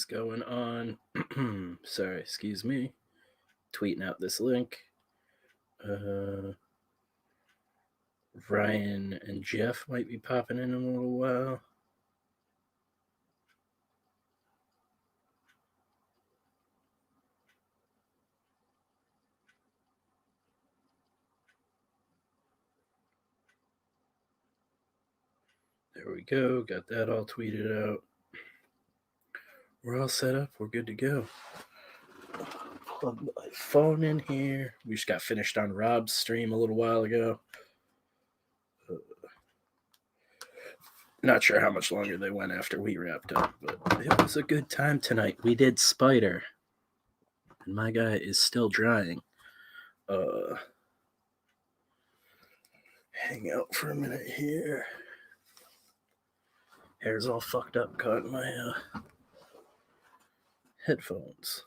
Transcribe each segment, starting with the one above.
going on? Sorry, excuse me. Tweeting out this link. Ryan and Jeff might be popping in a little while. There we go. Got that all tweeted out. We're all set up. We're good to go. Plug my phone in here. We just got finished on Rob's stream a little while ago. Not sure how much longer they went after we wrapped up, but it was a good time tonight. We did Spider, and my guy is still drying. Hang out for a minute here. Hair's all fucked up, caught in my headphones.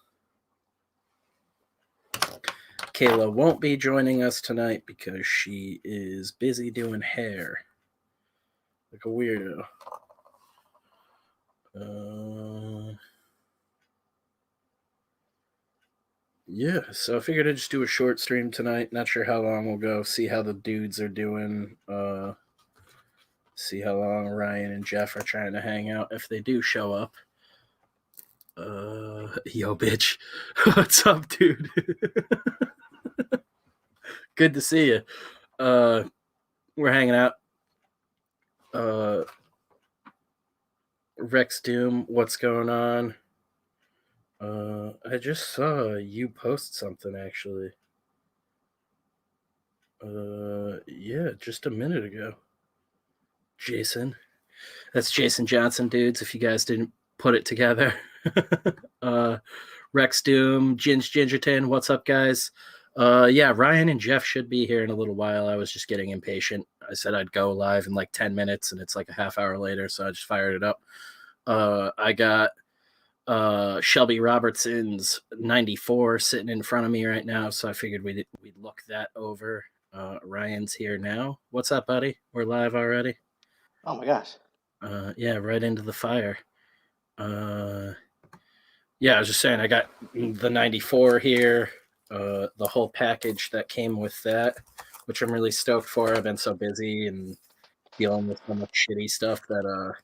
Kayla won't be joining us tonight because she is busy doing hair. Like a weirdo. Yeah, so I figured I'd just do a short stream tonight. Not sure how long we'll go. See how the dudes are doing. See how long Ryan and Jeff are trying to hang out. If they do show up. Yo, bitch. What's up, dude? Good to see you. We're hanging out. Rex Doom, what's going on? I just saw you post something actually. Yeah, just a minute ago. Jason. That's Jason Johnson, dudes, if you guys didn't put it together. Rex Doom, Gingerton, what's up, guys? Yeah, Ryan and Jeff should be here in a little while. I was just getting impatient. I said I'd go live in like 10 minutes, and it's like a half hour later, so I just fired it up. I got Shelby Robertson's 94 sitting in front of me right now, so I figured we'd look that over. Ryan's here now. What's up, buddy? We're live already. Oh my gosh. Yeah, right into the fire. Yeah, I was just saying I got the 94 here, the whole package that came with that, which I'm really stoked for. I've been so busy and dealing with so much shitty stuff that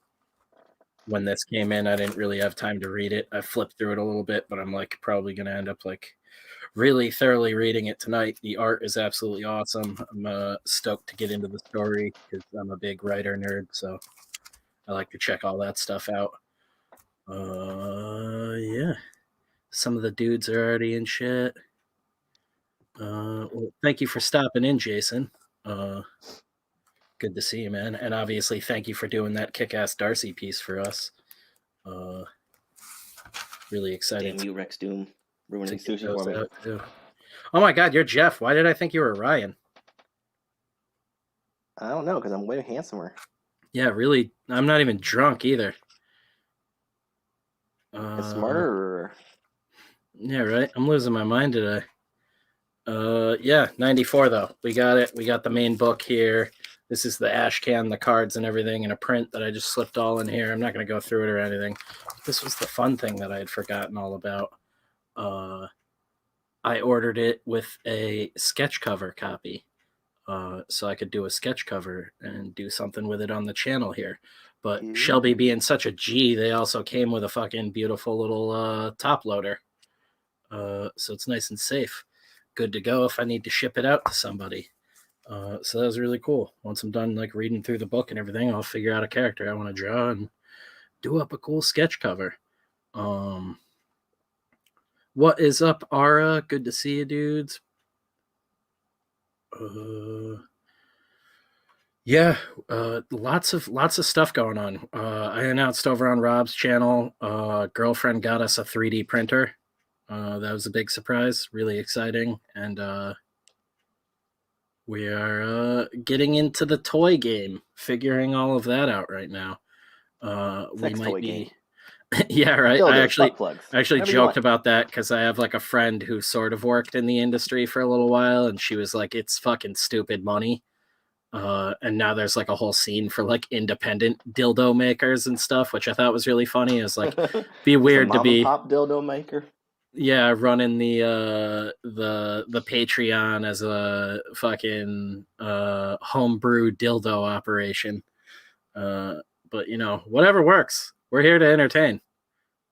when this came in, I didn't really have time to read it. I flipped through it a little bit, but I'm like probably going to end up like really thoroughly reading it tonight. The art is absolutely awesome. I'm stoked to get into the story because I'm a big writer nerd, so I like to check all that stuff out. Yeah. Some of the dudes are already in shit. Well, thank you for stopping in, Jason. Good to see you, man. And obviously, thank you for doing that kick-ass Darcy piece for us. Really excited. Damn you, Rex Doom. Ruining sushi for me. Too. Oh my god, you're Jeff. Why did I think you were Ryan? I don't know, because I'm way handsomer. Yeah, really. I'm not even drunk either. It's smarter. Yeah, right. I'm losing my mind today. Yeah, 94 though. We got it. We got the main book here. This is the ash can, the cards and everything, and a print that I just slipped all in here. I'm not going to go through it or anything. This was the fun thing that I had forgotten all about. I ordered it with a sketch cover copy, so I could do a sketch cover and do something with it on the channel here. But Shelby being such a G, they also came with a fucking beautiful little top loader. So it's nice and safe. Good to go if I need to ship it out to somebody. So that was really cool. Once I'm done like reading through the book and everything, I'll figure out a character I want to draw and do up a cool sketch cover. What is up, Ara? Good to see you, dudes. Yeah, lots of stuff going on. I announced over on Rob's channel, girlfriend got us a 3D printer. That was a big surprise, really exciting, and we are getting into the toy game, figuring all of that out right now. We might be, yeah, right. I actually joked about that because I have like a friend who sort of worked in the industry for a little while, and she was like, "It's fucking stupid money." And now there's like a whole scene for like independent dildo makers and stuff, which I thought was really funny. It's like, be weird to be mom and pop dildo maker. Yeah, running the Patreon as a fucking homebrew dildo operation. But whatever works. We're here to entertain.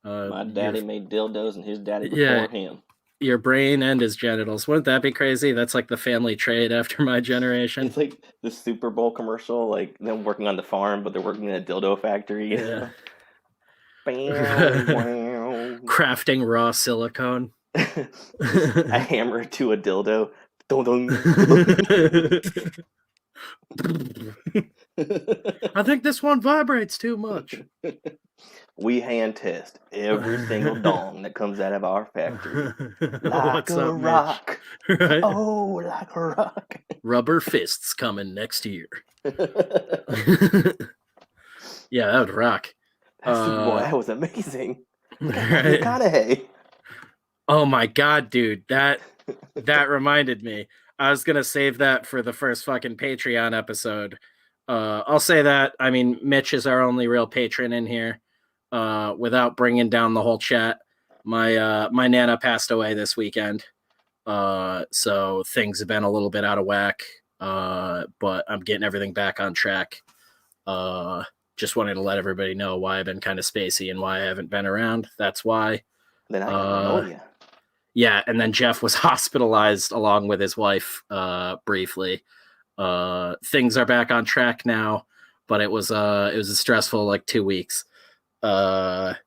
My daddy made dildos and his daddy before him. Your brain and his genitals. Wouldn't that be crazy? That's like the family trade after my generation. It's like the Super Bowl commercial, like them working on the farm, but they're working in a dildo factory. Yeah. Crafting raw silicone. A hammer to a dildo. I think this one vibrates too much. We hand test every single dong that comes out of our factory. Like a rock. Right? Oh, like a rock. Rubber fists coming next year. Yeah, that would rock. Boy, that was amazing. Right? McConaughey. Oh my god, dude. That reminded me. I was gonna save that for the first fucking Patreon episode. I'll say that. I mean, Mitch is our only real patron in here. Without bringing down the whole chat, my Nana passed away this weekend. So things have been a little bit out of whack. But I'm getting everything back on track. Just wanted to let everybody know why I've been kind of spacey and why I haven't been around. That's why. Then I got pneumonia. Yeah, and then Jeff was hospitalized along with his wife briefly. Things are back on track now, but it was a stressful like 2 weeks. Fuck,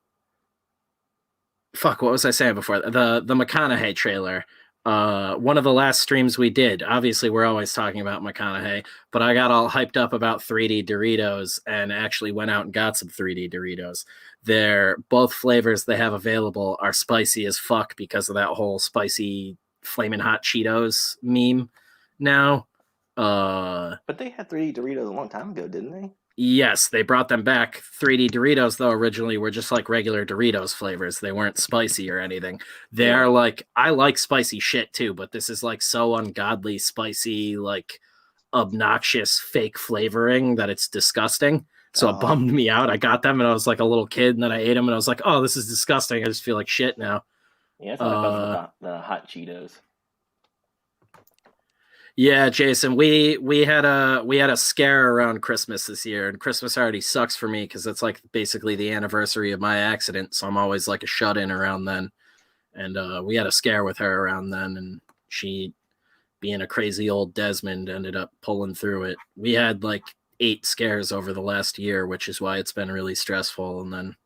what was I saying before? The McConaughey trailer. One of the last streams we did, obviously we're always talking about McConaughey, but I got all hyped up about 3D Doritos and actually went out and got some 3D Doritos. They're both flavors they have available are spicy as fuck because of that whole spicy flaming hot Cheetos meme now. But they had 3D Doritos a long time ago, didn't they? Yes, they brought them back. 3D Doritos, though, originally were just like regular Doritos flavors. They weren't spicy or anything. They are like, I like spicy shit too, but this is like so ungodly spicy, like obnoxious fake flavoring that it's disgusting. So it bummed me out. I got them and I was like a little kid, and then I ate them and I was like, oh, this is disgusting. I just feel like shit now. Yeah, that's like the hot Cheetos. Yeah, Jason, we had a scare around Christmas this year, and Christmas already sucks for me because it's like basically the anniversary of my accident, so I'm always like a shut-in around then. And we had a scare with her around then, and she, being a crazy old Desmond, ended up pulling through it. We had like 8 scares over the last year, which is why it's been really stressful. And then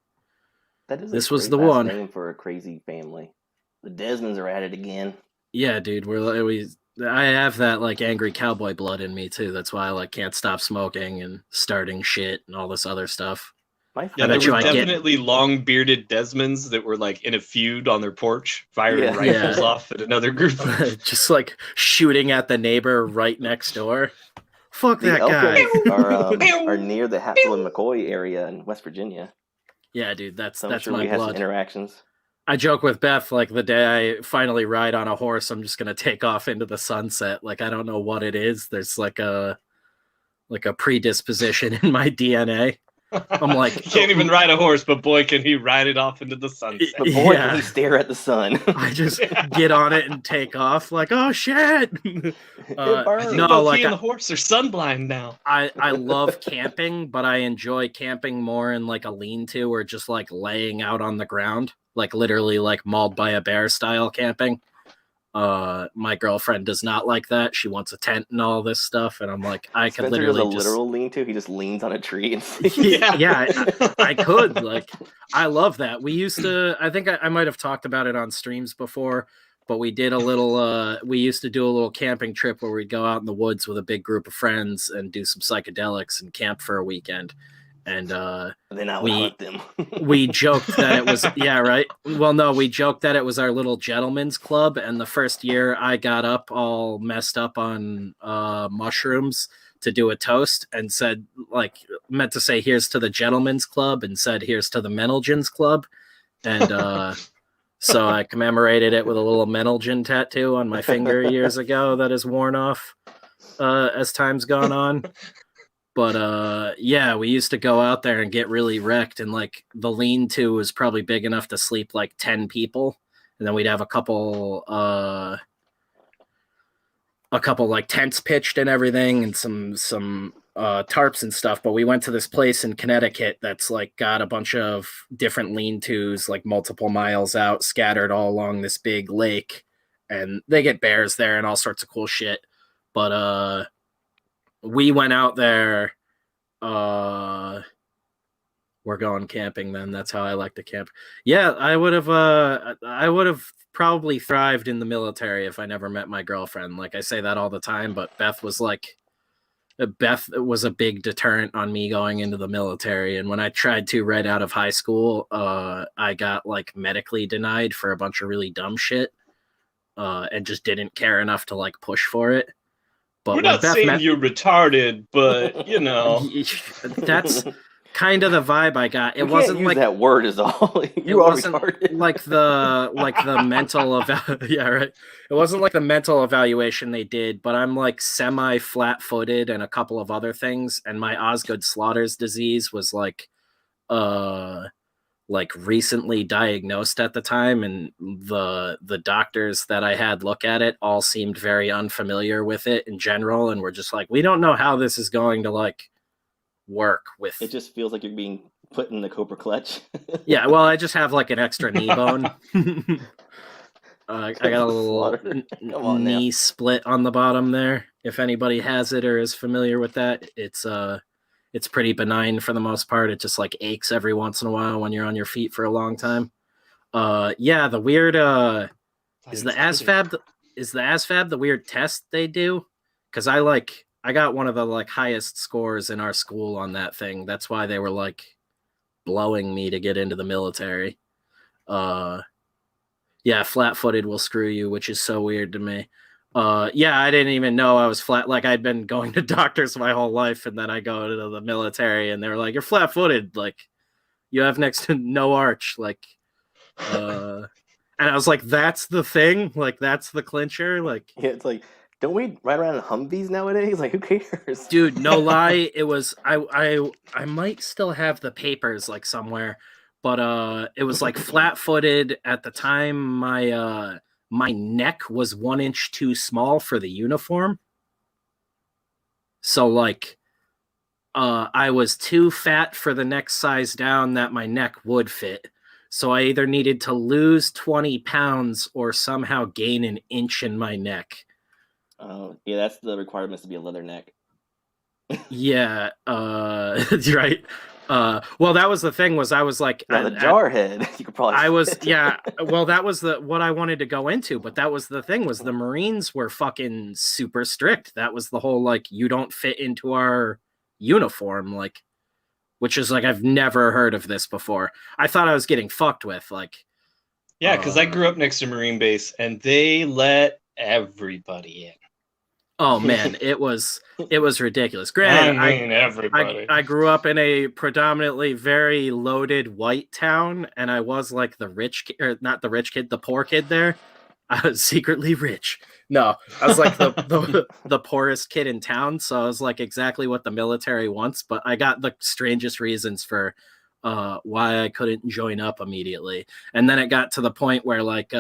this was the one. Name for a crazy family. The Desmonds are at it again. Yeah, dude, I have that like angry cowboy blood in me too. That's why I like can't stop smoking and starting shit and all this other stuff. Yeah, there were definitely long bearded Desmonds that were like in a feud on their porch, firing rifles off at another group. Just like shooting at the neighbor right next door. Fuck that guy. Are near the Hatfield and McCoy area in West Virginia. Yeah, dude, that's sure my we blood. Had some interactions. I joke with Beth, like the day I finally ride on a horse, I'm just gonna take off into the sunset. Like I don't know what it is. There's like a predisposition in my DNA. I'm like, he can't even ride a horse, but boy, can he ride it off into the sunset. But boy, can he stare at the sun. I just get on it and take off. Like, oh shit! No, like he and the horse are sunblind now. I love camping, but I enjoy camping more in like a lean-to or just like laying out on the ground, like literally like mauled by a bear style camping. My girlfriend does not like that. She wants a tent and all this stuff, and I'm like, I could literally just literal lean-to. He just leans on a tree and I could. Like, I love that. We used to. I think I might have talked about it on streams before, but we did a little. We used to do a little camping trip where we'd go out in the woods with a big group of friends and do some psychedelics and camp for a weekend. And then I would hunt them. We joked that it was Well, no, we joked that it was our little gentleman's club. And the first year I got up all messed up on mushrooms to do a toast and said, like, meant to say here's to the gentleman's club and said here's to the Menelgens club. And so I commemorated it with a little Menelgen tattoo on my finger years ago that is worn off. as time's gone on. But yeah, we used to go out there and get really wrecked, and like the lean-to was probably big enough to sleep like 10 people, and then we'd have a couple like tents pitched and everything, and some tarps and stuff. But we went to this place in Connecticut that's like got a bunch of different lean-tos like multiple miles out, scattered all along this big lake, and they get bears there and all sorts of cool shit. But we went out there. We're going camping then. That's how I like to camp. Yeah, I would have probably thrived in the military if I never met my girlfriend. Like I say that all the time, but Beth was a big deterrent on me going into the military. And when I tried to right out of high school, I got like medically denied for a bunch of really dumb shit, and just didn't care enough to like push for it. But we're not saying you're retarded, but you know, that's kind of the vibe I got. It wasn't use like that word is all. You are retarded. like the mental yeah, right. It wasn't like the mental evaluation they did, but I'm like semi flat-footed and a couple of other things, and my Osgood-Schlatters disease was like recently diagnosed at the time, and the doctors that I had look at it all seemed very unfamiliar with it in general, and we're just like, we don't know how this is going to like work with. It just feels like you're being put in the Cobra clutch. Yeah, well, I just have like an extra knee bone. I got a little knee split on the bottom there. If anybody has it or is familiar with that, it's pretty benign for the most part. It just like aches every once in a while when you're on your feet for a long time. Yeah, the weird is the ASVAB the weird test they do? Because I got one of the like highest scores in our school on that thing. That's why they were like blowing me to get into the military. Yeah, flat-footed will screw you, which is so weird to me. Yeah, I didn't even know I was flat. Like I'd been going to doctors my whole life, and then I go to the military, and they're like, "You're flat-footed. Like you have next to no arch." Like, and I was like, "That's the thing. Like that's the clincher." Like, yeah, it's like, don't we ride around in Humvees nowadays? Like, who cares? Dude, no lie. It was I might still have the papers like somewhere, but it was like flat-footed at the time. My neck was 1 inch too small for the uniform. So like I was too fat for the next size down that my neck would fit. So I either needed to lose 20 pounds or somehow gain an inch in my neck. Oh, yeah, that's the requirements to be a leather neck. Yeah, right. Well, that was the thing. Was I was like the jarhead. You could probably. I was yeah. Well, that was what I wanted to go into, but that was the thing. Was the Marines were fucking super strict. That was the whole like you don't fit into our uniform, like, which is like I've never heard of this before. I thought I was getting fucked with, like. Yeah, because I grew up next to Marine base, and they let everybody in. Oh man, it was ridiculous. Granted, everybody. I grew up in a predominantly very loaded white town, and I was like the rich or not the rich kid, the poor kid there. I was secretly rich. No, I was like the poorest kid in town, so I was like exactly what the military wants. But I got the strangest reasons for why I couldn't join up immediately, and then it got to the point where like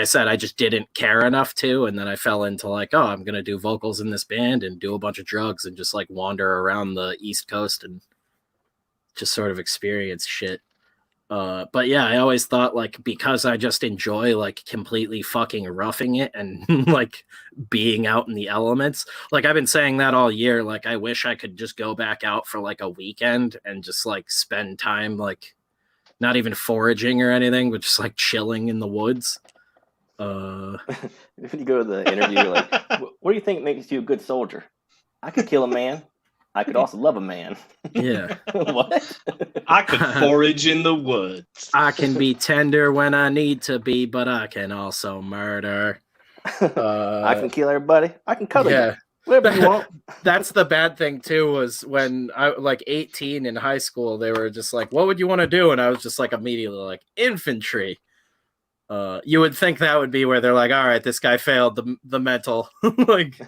I said, I just didn't care enough to, and then I fell into like, oh, I'm gonna do vocals in this band and do a bunch of drugs and just like wander around the East Coast and just sort of experience shit. But yeah, I always thought like because I just enjoy like completely fucking roughing it and like being out in the elements. Like I've been saying that all year. Like I wish I could just go back out for like a weekend and just like spend time like not even foraging or anything, but just like chilling in the woods. If you go to the interview, like, what do you think makes you a good soldier? I could kill a man. I could also love a man. Yeah. What? I could forage in the woods. I can be tender when I need to be, but I can also murder. I can kill everybody. I can cuddle you. Whatever you want. That's the bad thing too, was when I like 18 in high school, they were just like, what would you want to do? And I was just like immediately like infantry. You would think that would be where they're like, all right, this guy failed the mental. Like,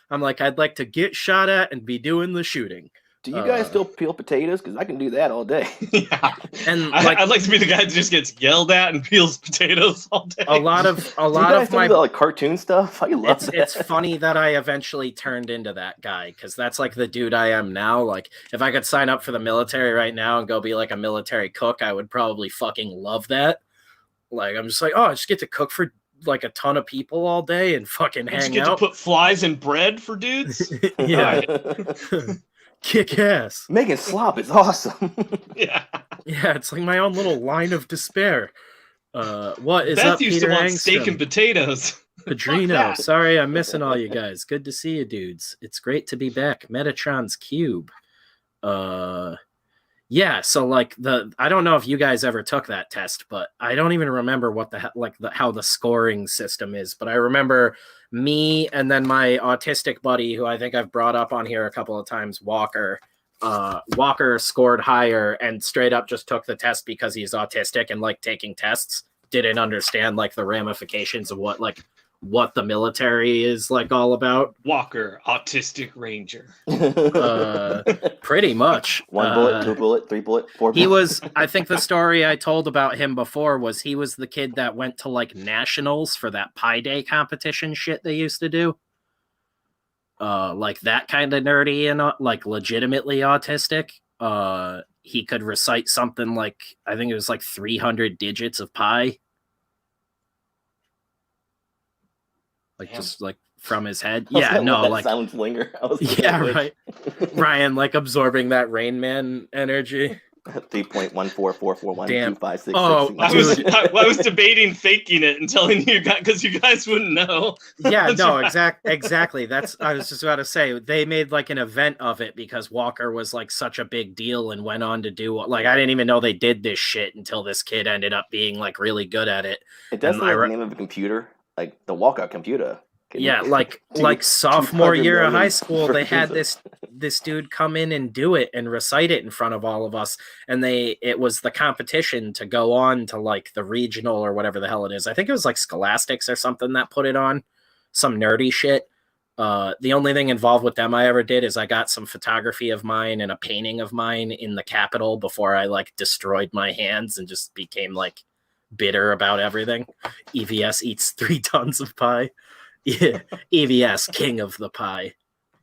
I'm like, I'd like to get shot at and be doing the shooting. Do you guys still peel potatoes? Because I can do that all day. Yeah. And I'd like to be the guy that just gets yelled at and peels potatoes all day. a lot of do you guys my do the, like, cartoon stuff? I love that. It's funny that I eventually turned into that guy, because that's like the dude I am now. Like, if I could sign up for the military right now and go be like a military cook, I would probably fucking love that. Like, I'm just like, oh, I just get to cook for like a ton of people all day and fucking hang just get out. to put flies in bread for dudes. Yeah. Kick ass. Making slop is awesome. Yeah. Yeah, it's like my own little line of despair. What is Beth up, used Peter to want Angstrom? steak and potatoes. Padrino, that. sorry I'm missing all you guys. Good to see you, dudes. It's great to be back. Metatron's Cube. Yeah, so like I don't know if you guys ever took that test, but I don't even remember what how the scoring system is. But I remember me and then my autistic buddy, who I think I've brought up on here a couple of times, Walker. Walker scored higher and straight up just took the test because he's autistic and like taking tests. Didn't understand like the ramifications of what the military is like all about. Walker, autistic ranger. Pretty much. 1 bullet, 2 bullet, 3 bullet, 4 bullet. He was, I think the story I told about him before was he was the kid that went to like nationals for that Pi Day competition shit they used to do. Like that kind of nerdy and like legitimately autistic. He could recite something like, I think it was like 300 digits of pi. Like, damn. Just like from his head. Yeah, no, like silent linger. Yeah, right. Ryan like absorbing that Rain Man energy. 3.144412566. Oh, I was debating faking it and telling you guys because you guys wouldn't know. Yeah, no, exactly. That's I was just about to say they made like an event of it because Walker was like such a big deal and went on to do like I didn't even know they did this shit until this kid ended up being like really good at it. It does look like the name of a computer, like the walkout computer. Yeah, like sophomore year of high school, they had this dude come in and do it and recite it in front of all of us, and it was the competition to go on to like the regional or whatever the hell it is. I think it was like Scholastics or something that put it on, some nerdy shit. The only thing involved with them I ever did is I got some photography of mine and a painting of mine in the Capitol before I like destroyed my hands and just became like bitter about everything. EVS eats 3 tons of pie. Yeah, EVS, king of the pie.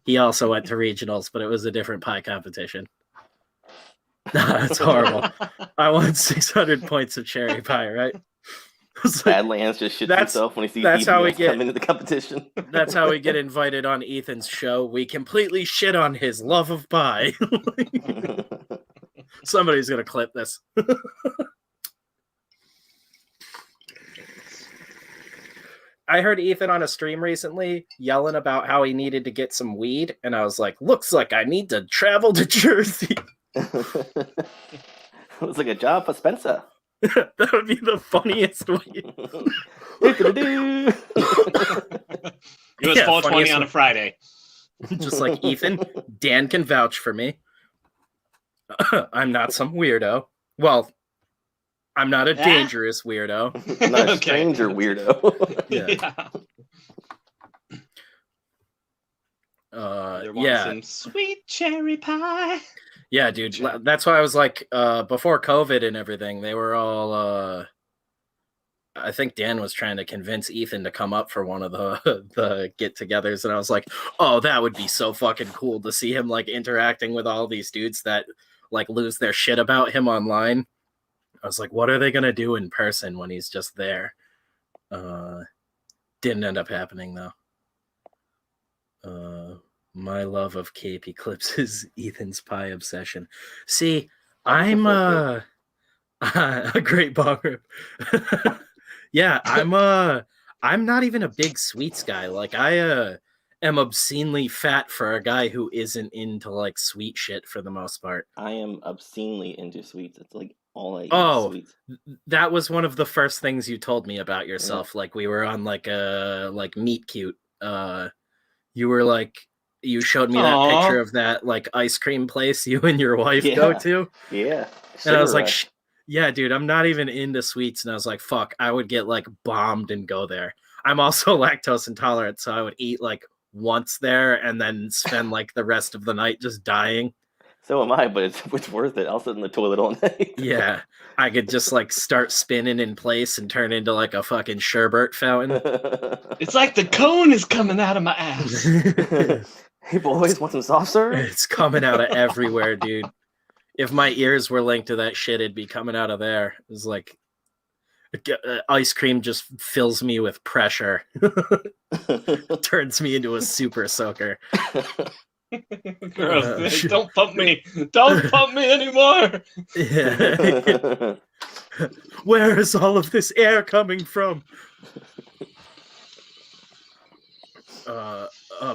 He also went to regionals, but it was a different pie competition. That's horrible. I won 600 points of cherry pie, right? Badlands just shits himself when he sees EVS come into the competition. That's how we get invited on Ethan's show. We completely shit on his love of pie. Somebody's going to clip this. I heard Ethan on a stream recently yelling about how he needed to get some weed, and I was like, looks like I need to travel to Jersey. Looks like a job for Spencer. That would be the funniest way. It was 4:20 on a Friday. Just like Ethan, Dan can vouch for me. I'm not some weirdo. Well, I'm not a dangerous weirdo. Not a stranger weirdo. Yeah. Some sweet cherry pie. Yeah, dude. That's why I was like, before COVID and everything, they were all. I think Dan was trying to convince Ethan to come up for one of the get-togethers, and I was like, oh, that would be so fucking cool to see him like interacting with all these dudes that like lose their shit about him online. I was like, what are they going to do in person when he's just there? Didn't end up happening, though. My love of Cape eclipses Ethan's pie obsession. See, I'm a great bong rip. Yeah, I'm not even a big sweets guy. Like, I am obscenely fat for a guy who isn't into, like, sweet shit for the most part. I am obscenely into sweets. It's like all I eat is sweets. That was one of the first things you told me about yourself. Yeah. Like we were on like a meet cute. You were like, you showed me that picture of that like ice cream place you and your wife go to. Yeah. And I was like, Yeah, dude, I'm not even into sweets, and I was like, fuck, I would get like bombed and go there. I'm also lactose intolerant, so I would eat like once there and then spend like the rest of the night just dying. So am I, but it's worth it. I'll sit in the toilet all night. Yeah, I could just like start spinning in place and turn into like a fucking sherbet fountain. It's like the cone is coming out of my ass. Hey boys, want some soft serve? It's coming out of everywhere, dude. If my ears were linked to that shit, it'd be coming out of there. It's like ice cream just fills me with pressure. Turns me into a super soaker. Gross. Don't pump me. Don't pump me anymore. Yeah. Where is all of this air coming from?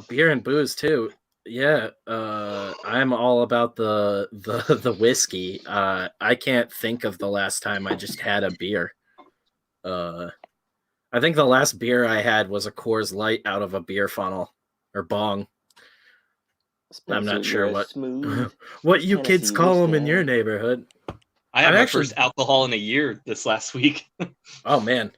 Beer and booze too. Yeah, I'm all about the whiskey. I can't think of the last time I just had a beer. I think the last beer I had was a Coors Light out of a beer funnel or bong. Spencer, I'm not sure what you Tennessee kids call them in whiskey. your neighborhood. I had my first alcohol in a year this last week. Oh man,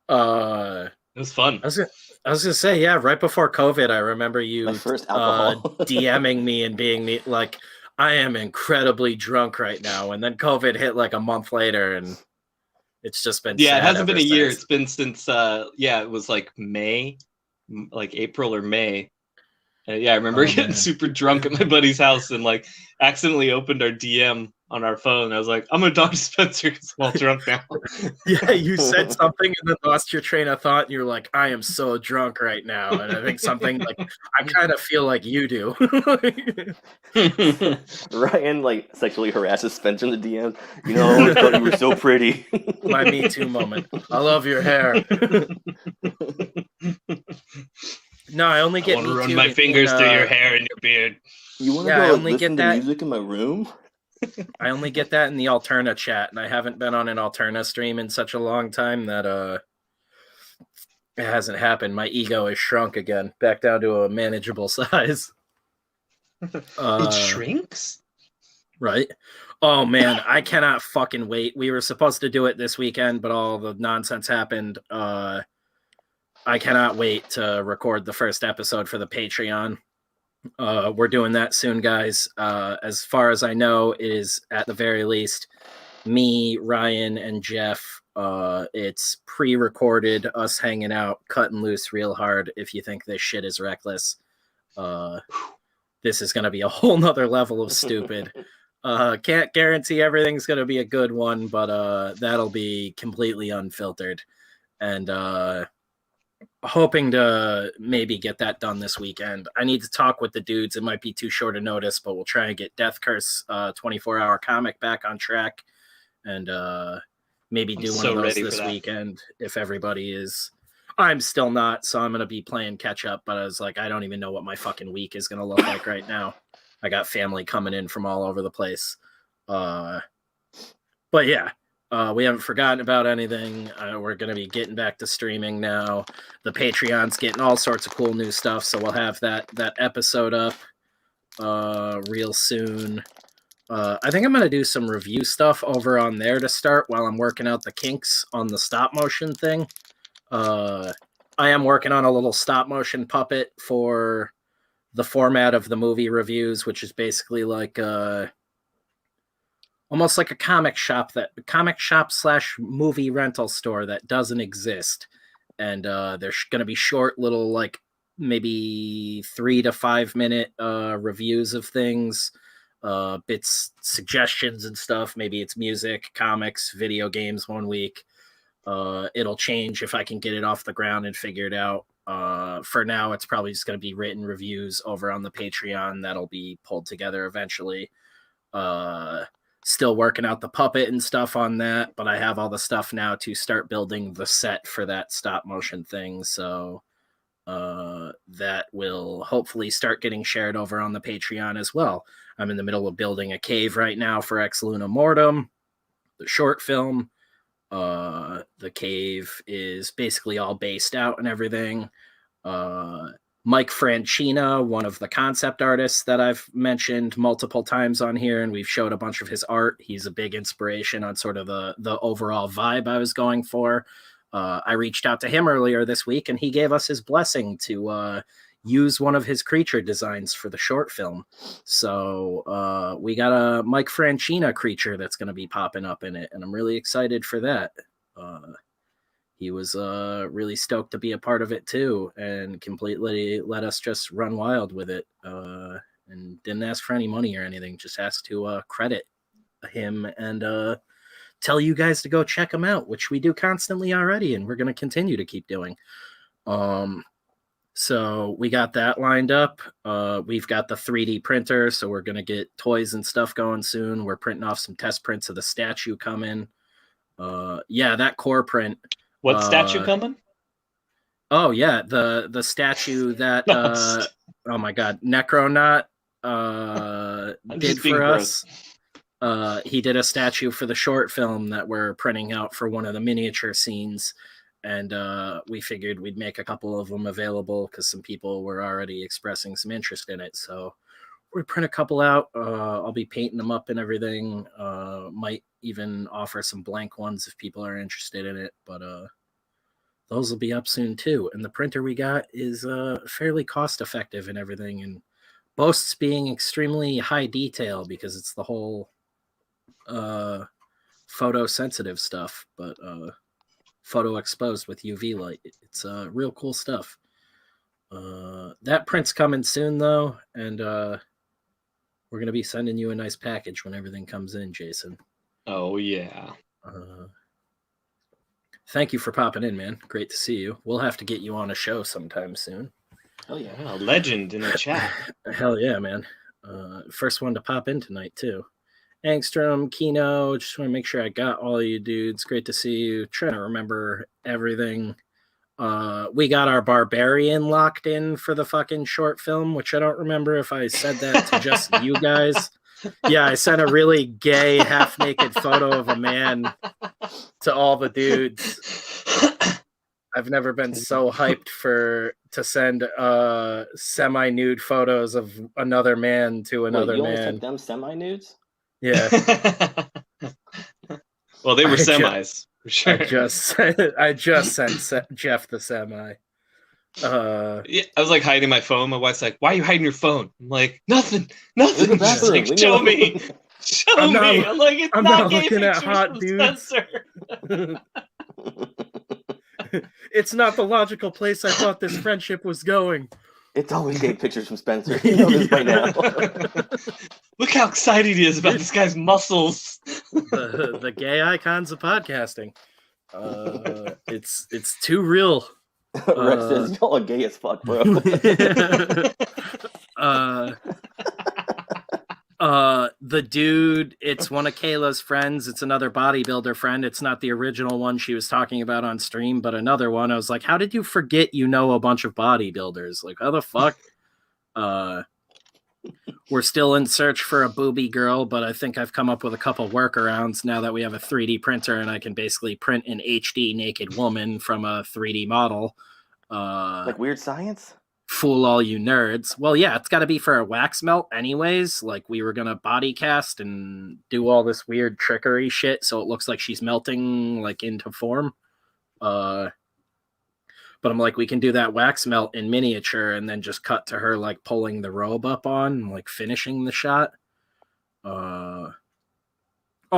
it was fun. I was gonna say, yeah. Right before COVID, I remember you My first alcohol. DMing me and being like, "I am incredibly drunk right now," and then COVID hit like a month later, and it's just been it sad hasn't been a year. since. It's been since it was like May, like April or May. Yeah, I remember getting super drunk at my buddy's house and like accidentally opened our DM on our phone. I was like, I'm gonna talk to Spencer because I'm all drunk now. Yeah, you said something and then lost your train of thought, and you're like, I am so drunk right now. And I think something like, I kind of feel like you do. Ryan like sexually harasses Spencer in the DM. You know, I always thought you were so pretty. My Me Too moment. I love your hair. No, I only get I want Me to run Too my fingers through your hair and your beard. You want to I go only listen get to that. music in my room? I only get that in the Alterna chat, and I haven't been on an Alterna stream in such a long time that it hasn't happened. My ego is shrunk again, back down to a manageable size. It shrinks? Right? Oh man, I cannot fucking wait. We were supposed to do it this weekend, but all the nonsense happened. I cannot wait to record the first episode for the Patreon. We're doing that soon, guys. As far as I know, it is at the very least me, Ryan, and Jeff. It's pre-recorded, us hanging out, cutting loose real hard. If you think this shit is reckless, this is going to be a whole nother level of stupid. Can't guarantee everything's going to be a good one, but that'll be completely unfiltered. And hoping to maybe get that done this weekend. I need to talk with the dudes. It might be too short a notice, but we'll try and get Death Curse 24-hour comic back on track, and maybe do one of those this weekend if everybody is. I'm still not, so I'm going to be playing catch up, but I was like, I don't even know what my fucking week is going to look like right now. I got family coming in from all over the place. But yeah. We haven't forgotten about anything. We're going to be getting back to streaming now. The Patreon's getting all sorts of cool new stuff, so we'll have that episode up real soon. I think I'm going to do some review stuff over on there to start while I'm working out the kinks on the stop motion thing. I am working on a little stop motion puppet for the format of the movie reviews, which is basically like almost like a comic shop / movie rental store that doesn't exist. And there's going to be short little, like maybe 3 to 5 minute reviews of things, bits, suggestions and stuff. Maybe it's music, comics, video games one week. It'll change if I can get it off the ground and figure it out. For now, it's probably just going to be written reviews over on the Patreon that'll be pulled together eventually. Still working out the puppet and stuff on that, but I have all the stuff now to start building the set for that stop motion thing. So that will hopefully start getting shared over on the Patreon as well. I'm in the middle of building a cave right now for Ex Luna Mortem, the short film. The cave is basically all based out and everything. Mike Francina, one of the concept artists that I've mentioned multiple times on here, and we've showed a bunch of his art. He's a big inspiration on sort of the overall vibe I was going for. I reached out to him earlier this week, and he gave us his blessing to use one of his creature designs for the short film. So we got a Mike Francina creature that's going to be popping up in it, and I'm really excited for that. He was really stoked to be a part of it too, and completely let us just run wild with it, and didn't ask for any money or anything. Just asked to credit him and tell you guys to go check him out, which we do constantly already, and we're going to continue to keep doing. So we got that lined up. We've got the 3D printer, so we're going to get toys and stuff going soon. We're printing off some test prints of the statue coming. Yeah, that core print. What statue coming? Oh yeah, the statue that oh my god, Necronaut did for us. He did a statue for the short film that we're printing out for one of the miniature scenes, and we figured we'd make a couple of them available because some people were already expressing some interest in it. So we print a couple out. I'll be painting them up and everything. Might even offer some blank ones if people are interested in it, but those will be up soon too. And the printer we got is fairly cost effective and everything, and boasts being extremely high detail because it's the whole photo sensitive stuff, but photo exposed with UV light. It's real cool stuff. That print's coming soon though, and we're going to be sending you a nice package when everything comes in, Jason. Oh, yeah. Thank you for popping in, man. Great to see you. We'll have to get you on a show sometime soon. Oh, yeah. Legend in the chat. Hell yeah, man. First one to pop in tonight, too. Angstrom, Kino, just want to make sure I got all you dudes. Great to see you. Trying to remember everything. We got our barbarian locked in for the fucking short film, which I don't remember if I said that to just you guys. Yeah, I sent a really gay, half-naked photo of a man to all the dudes. I've never been so hyped to send semi-nude photos of another man to another you man. Only sent them semi-nudes? Yeah. Well, they were semis, for sure. I just sent Jeff the semi. Yeah, I was like hiding my phone. My wife's like, "Why are you hiding your phone?" I'm like, "Nothing." She's like, "Show me, show me." I'm like, "It's not looking at hot dudes." It's not the logical place I thought this friendship was going. It's always gay pictures from Spencer. You know this by now. Look how excited he is about this guy's muscles. The gay icons of podcasting. It's too real. Rex says, y'all are gay as fuck, bro. The dude, it's one of Kayla's friends. It's another bodybuilder friend. It's not the original one she was talking about on stream, but another one. I was like, how did you forget you know a bunch of bodybuilders? Like, how the fuck? We're still in search for a booby girl, but I think I've come up with a couple workarounds now that we have a 3D printer and I can basically print an HD naked woman from a 3D model. Like Weird Science? Fool all you nerds. Well, yeah, it's got to be for a wax melt anyways. Like, we were going to body cast and do all this weird trickery shit so it looks like she's melting like into form. But I'm like, we can do that wax melt in miniature and then just cut to her like pulling the robe up on, like finishing the shot. I'll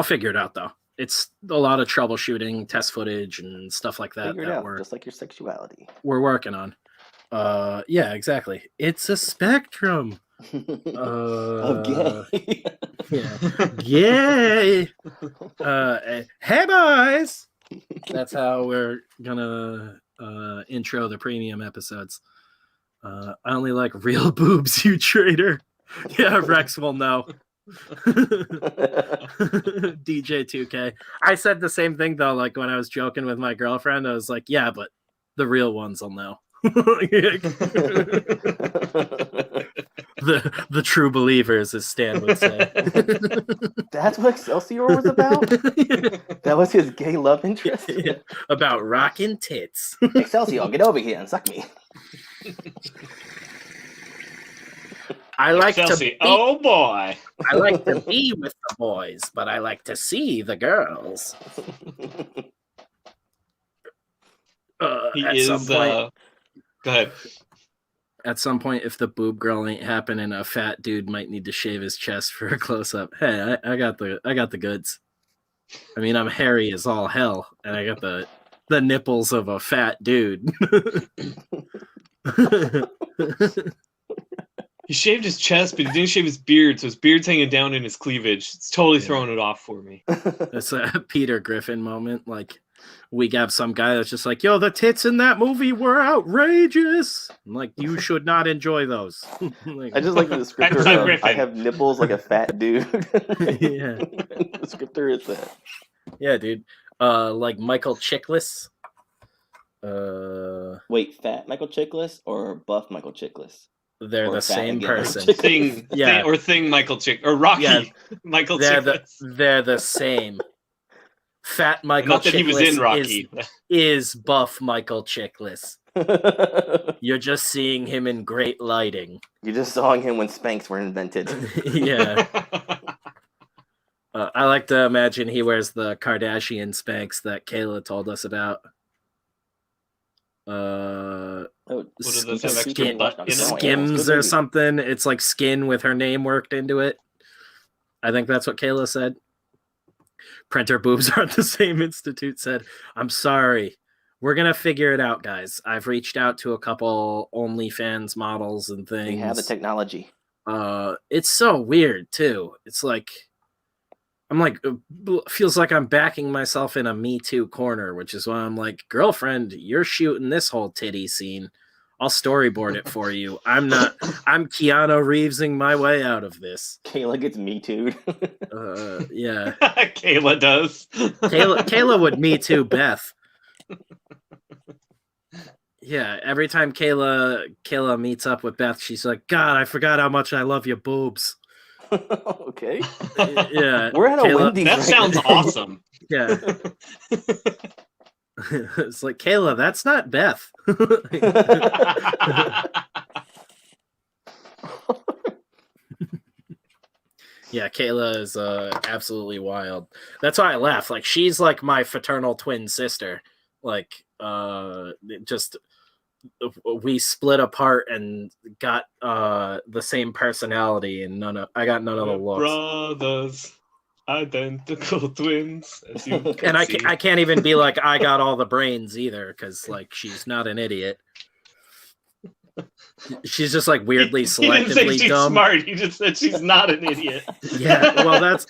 figure it out though. It's a lot of troubleshooting, test footage, and stuff like that. Figure it out, just like your sexuality. We're working on. Yeah, exactly. It's a spectrum. Of gay. Yeah. Yay! Hey boys! That's how we're gonna intro the premium episodes. I only like real boobs, you traitor. Yeah, Rex will know. DJ 2K. I said the same thing though, like when I was joking with my girlfriend, I was like, yeah, but the real ones will know. the true believers, as Stan would say. That's what Excelsior was about? That was his gay love interest? Yeah. About rockin' tits. Excelsior, get over here and suck me. I like to Chelsea. be, Oh boy. I like to be with the boys, but I like to see the girls. He At is. some point, Go ahead. at some point, if the boob girl ain't happening, a fat dude might need to shave his chest for a close up. Hey, I got the goods. I mean, I'm hairy as all hell, and I got the nipples of a fat dude. He shaved his chest, but he didn't shave his beard, so his beard's hanging down in his cleavage. It's totally throwing it off for me. It's a Peter Griffin moment. Like, we got some guy that's just like, yo, the tits in that movie were outrageous. I'm like, you should not enjoy those. Like, I just like the descriptor Peter of Griffin. I have nipples like a fat dude. Yeah. The descriptor is that. Yeah, dude. Like Michael Chiklis. Wait, fat Michael Chiklis or buff Michael Chiklis? They're Or the fat same again, Michael person. Chiklis. Thing Michael Chick or Rocky Yeah. Michael They're Chiklis. they're the same. Fat Michael Not that he was in Chiklis Rocky. is buff Michael Chiklis. You're just seeing him in great lighting. You're just sawing him when Spanx were invented. Yeah. I like to imagine he wears the Kardashian Spanx that Kayla told us about. What does this have, extra Skin, butt in it? Skims or something. It's like skin with her name worked into it. I think that's what Kayla said. Printer boobs aren't the same institute said. I'm sorry. We're going to figure it out, guys. I've reached out to a couple OnlyFans models and things. We have the technology. It's so weird, too. It's like, I'm like, feels like I'm backing myself in a Me Too corner, which is why I'm like, girlfriend, you're shooting this whole titty scene. I'll storyboard it for you. I'm Keanu Reevesing my way out of this. Kayla gets Me Too'd. Yeah. Kayla does. Kayla would Me Too Beth. Yeah, every time Kayla meets up with Beth, she's like, God, I forgot how much I love your boobs. Okay. Yeah. We're at a Wendy's. That sounds awesome. Yeah. It's like, Kayla, that's not Beth. Yeah, Kayla is absolutely wild. That's why I laugh. Like, she's like my fraternal twin sister. Like, just we split apart and got the same personality, and I got none of the looks. Brothers, identical twins. As you can And see. I can't even be like I got all the brains either, because like she's not an idiot. She's just like weirdly He didn't say selectively she's dumb. smart. He just said she's not an idiot. Yeah, well, that's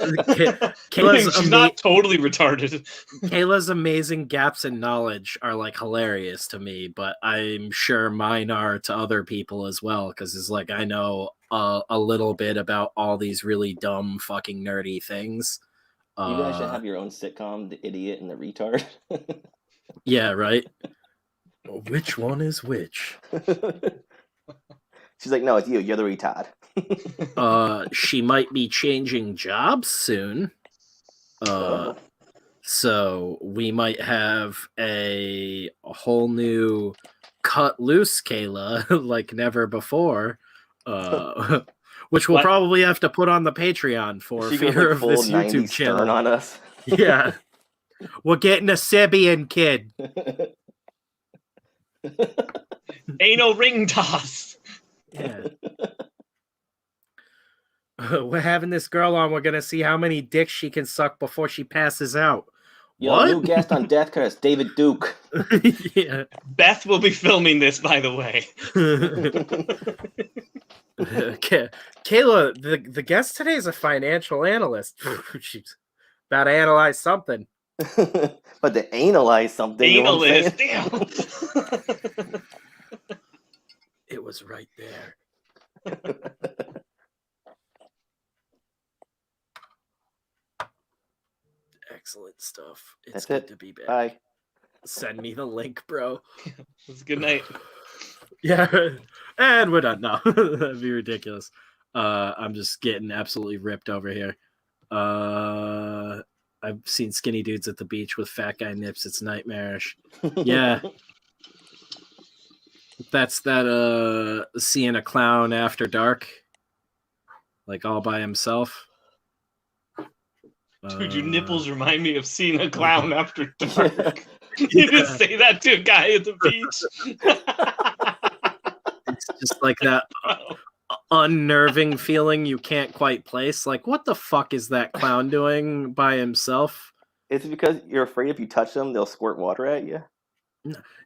She's not totally retarded. Kayla's amazing gaps in knowledge are like hilarious to me, but I'm sure mine are to other people as well, because it's like I know a little bit about all these really dumb fucking nerdy things. You guys should have your own sitcom, The Idiot and the Retard. Yeah, right. Which one is which? She's like, no, it's you. You're the retard. She might be changing jobs soon. So we might have a whole new cut loose Kayla like never before. Which we'll probably have to put on the Patreon for She goes fear like of full this 90s YouTube Stern channel. on us. Yeah. We're getting a Sibian kid. Anal ring toss. Yeah. We're having this girl on. We're going to see how many dicks she can suck before she passes out. Yo, What? new guest on Death Curse, David Duke. Yeah. Beth will be filming this, by the way. Kayla, the guest today is a financial analyst. She's about to analyze something. But to analyze something. You know what I'm Analyst. saying? Damn. It was right there. Excellent stuff. It's That's good it. to be back. Bye. Send me the link, bro. It was a good night. Yeah. And we're done. No, that'd be ridiculous. I'm just getting absolutely ripped over here. I've seen skinny dudes at the beach with fat guy nips. It's nightmarish. Yeah. That's that seeing a clown after dark. like all by himself. Dude, your nipples remind me of seeing a clown after dark. You just say that to a guy at the beach. It's just like that unnerving feeling you can't quite place. Like, what the fuck is that clown doing by himself? Is it because you're afraid if you touch them, they'll squirt water at you?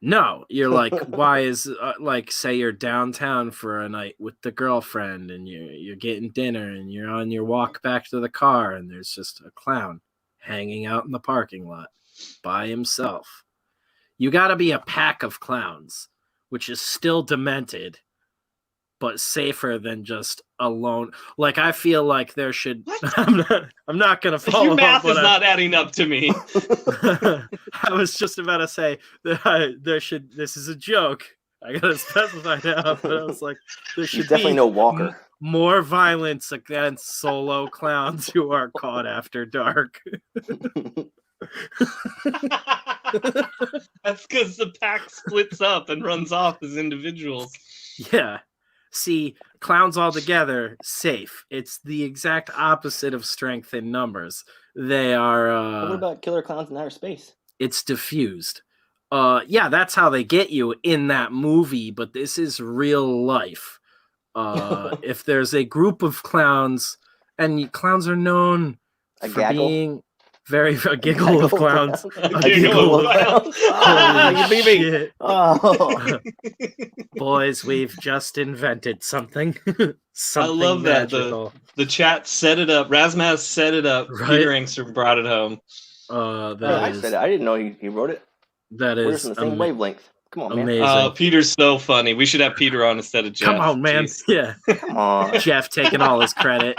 No, you're like, why is like, say you're downtown for a night with the girlfriend, and you're getting dinner, and you're on your walk back to the car, and there's just a clown hanging out in the parking lot by himself. You got to be a pack of clowns, which is still demented, but safer than just alone. Like, I feel like there should. I'm not gonna follow. Your math is not adding up to me. I was just about to say that there should. This is a joke. I gotta specify now, but I was like, there should definitely be no Walker. More violence against solo clowns who are caught after dark. That's because the pack splits up and runs off as individuals. Yeah. See, clowns all together, safe. It's the exact opposite of strength in numbers. They are... what about killer clowns in outer space? It's diffused. Yeah, that's how they get you in that movie, but this is real life. If there's a group of clowns, and clowns are known for being... a giggle of clowns. A giggle of clowns. Holy shit. Oh. Boys, we've just invented something. I love that. The chat set it up. Razmaz set it up. Right? Peter Engstrom brought it home. I said it. I didn't know he wrote it. That We're is just in the same wavelength. Come on, man. Amazing. Peter's so funny. We should have Peter on instead of Jeff. Come on, man. Jeez. Yeah. Come on. Jeff taking all his credit.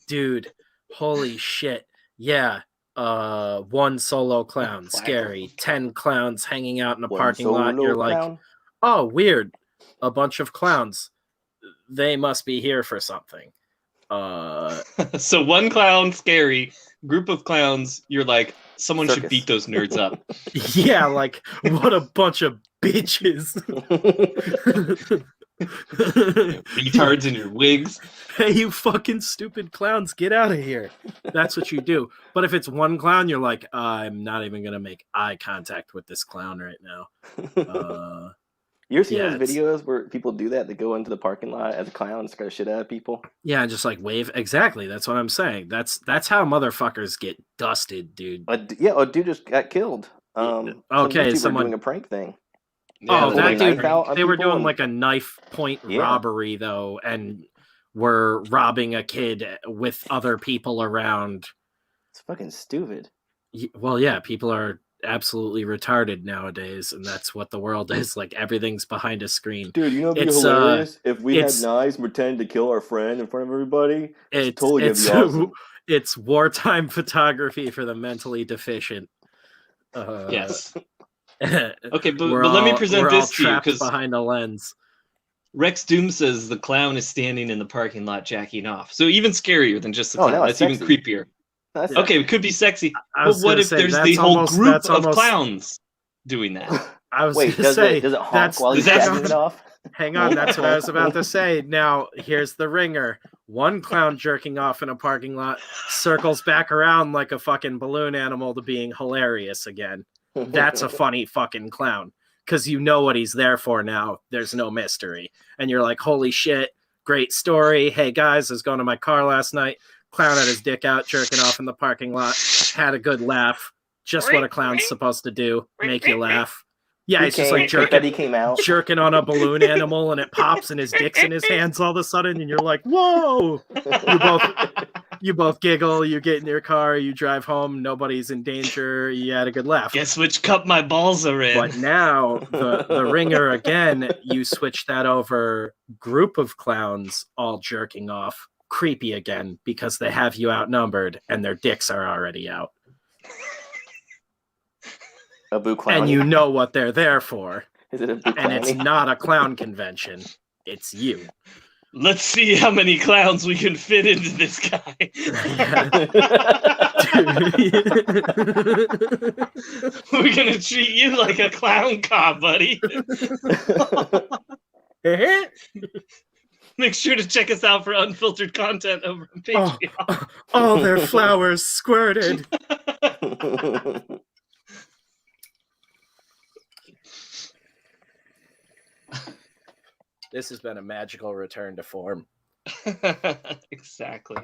Dude, holy shit. Yeah. One solo clown, scary. 10 clowns hanging out in a parking lot. You're like, oh, weird. A bunch of clowns. They must be here for something. So one clown, scary. Group of clowns, you're like, someone should beat those nerds up. Yeah, like, what a bunch of bitches. Retards in your wigs. Hey, you fucking stupid clowns, get out of here. That's what you do. But if it's one clown, you're like, I'm not even going to make eye contact with this clown right now. You ever seen those videos where people do that? They go into the parking lot as a clown and scare shit out of people? Yeah, just like wave. Exactly. That's what I'm saying. That's how motherfuckers get dusted, dude. A dude just got killed. Okay, someone doing a prank thing. Yeah, that dude. They were doing and... like a knife point robbery though, and were robbing a kid with other people around. It's fucking stupid. Well, yeah, people are absolutely retarded nowadays, and that's what the world is. Like, everything's behind a screen. Dude, you know what'd be hilarious? If we had knives and pretended to kill our friend in front of everybody, it's totally gonna be awesome. It's wartime photography for the mentally deficient. Yes. Okay, but let me present this to you, because behind a lens. Rex Doom says the clown is standing in the parking lot jacking off. So even scarier than just the clown. That's even creepier. Okay, it could be sexy. But what if there's the whole group of clowns doing that? I was going to say, does it honk while he's jacking it off? Hang on, that's what I was about to say. Now, here's the ringer. One clown jerking off in a parking lot circles back around like a fucking balloon animal to being hilarious again. That's a funny fucking clown, because you know what he's there for now. There's no mystery. And you're like, holy shit, great story. Hey, guys, I was going to my car last night. Clown had his dick out, jerking off in the parking lot. Had a good laugh. Just what a clown's supposed to do. Make you laugh. Yeah, he's just like jerking on a balloon animal, and it pops, and his dick's in his hands all of a sudden, and you're like, whoa! You both giggle, you get in your car, you drive home, nobody's in danger, you had a good laugh. Guess which cup my balls are in. But now, the ringer again, you switch that over, group of clowns all jerking off, creepy again, because they have you outnumbered, and their dicks are already out. A boo clown. And you know what they're there for. Is it a boo and it's not a clown convention. It's you. Let's see how many clowns we can fit into this guy. We're going to treat you like a clown car, buddy. Make sure to check us out for unfiltered content over on Patreon. All their flowers squirted. This has been a magical return to form. Exactly.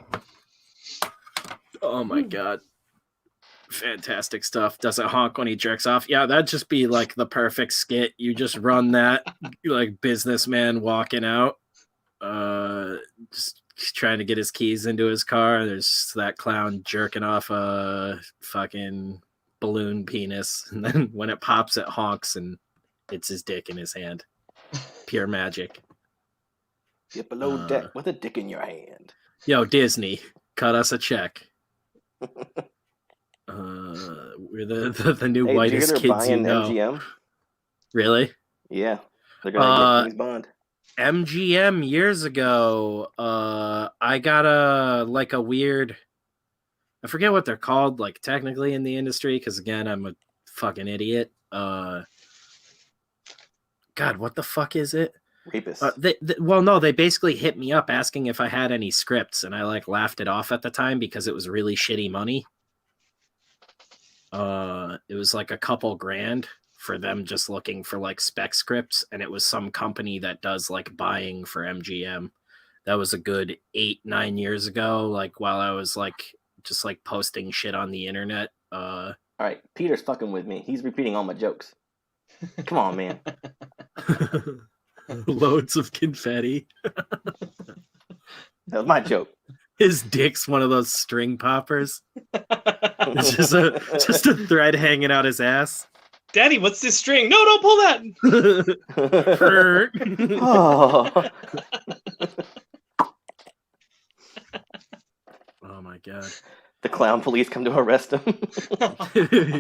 Oh my god. Fantastic stuff. Does it honk when he jerks off? Yeah, that'd just be like the perfect skit. You just run that like businessman walking out, just trying to get his keys into his car. There's that clown jerking off a fucking balloon penis, and then when it pops, it honks, and it's his dick in his hand. Pure magic. Get below deck with a dick in your hand. Yo, Disney, cut us a check. We're the new whitest kids you know. MGM? Really? Yeah, they're gonna get James Bond. MGM years ago. I got a weird. I forget what they're called, like technically in the industry, because again, I'm a fucking idiot. God, what the fuck is it? Rapist. Well, no, they basically hit me up asking if I had any scripts, and I like laughed it off at the time because it was really shitty money. It was like a couple grand for them just looking for like spec scripts, and it was some company that does like buying for MGM. That was a good 8-9 years ago, like while I was like just like posting shit on the internet. All right, Peter's fucking with me. He's repeating all my jokes. Come on, man. Loads of confetti. That was my joke. His dick's one of those string poppers. It's just a thread hanging out his ass. Daddy, what's this string? No, don't pull that. Oh. Oh my god. The clown police come to arrest him.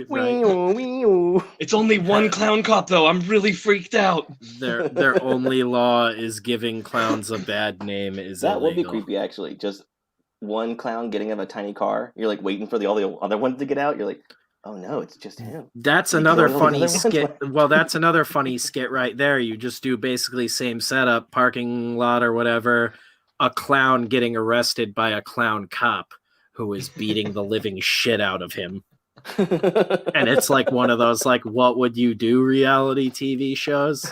Right. It's only one clown cop, though. I'm really freaked out. Their only law is giving clowns a bad name is that illegal. would be creepy, actually. Just one clown getting in a tiny car. You're like waiting for all the other ones to get out. You're like, oh no, it's just him. That's another funny skit. Well, that's another funny skit right there. You just do basically same setup, parking lot or whatever. A clown getting arrested by a clown cop who is beating the living shit out of him. And it's like one of those like what would you do reality TV shows.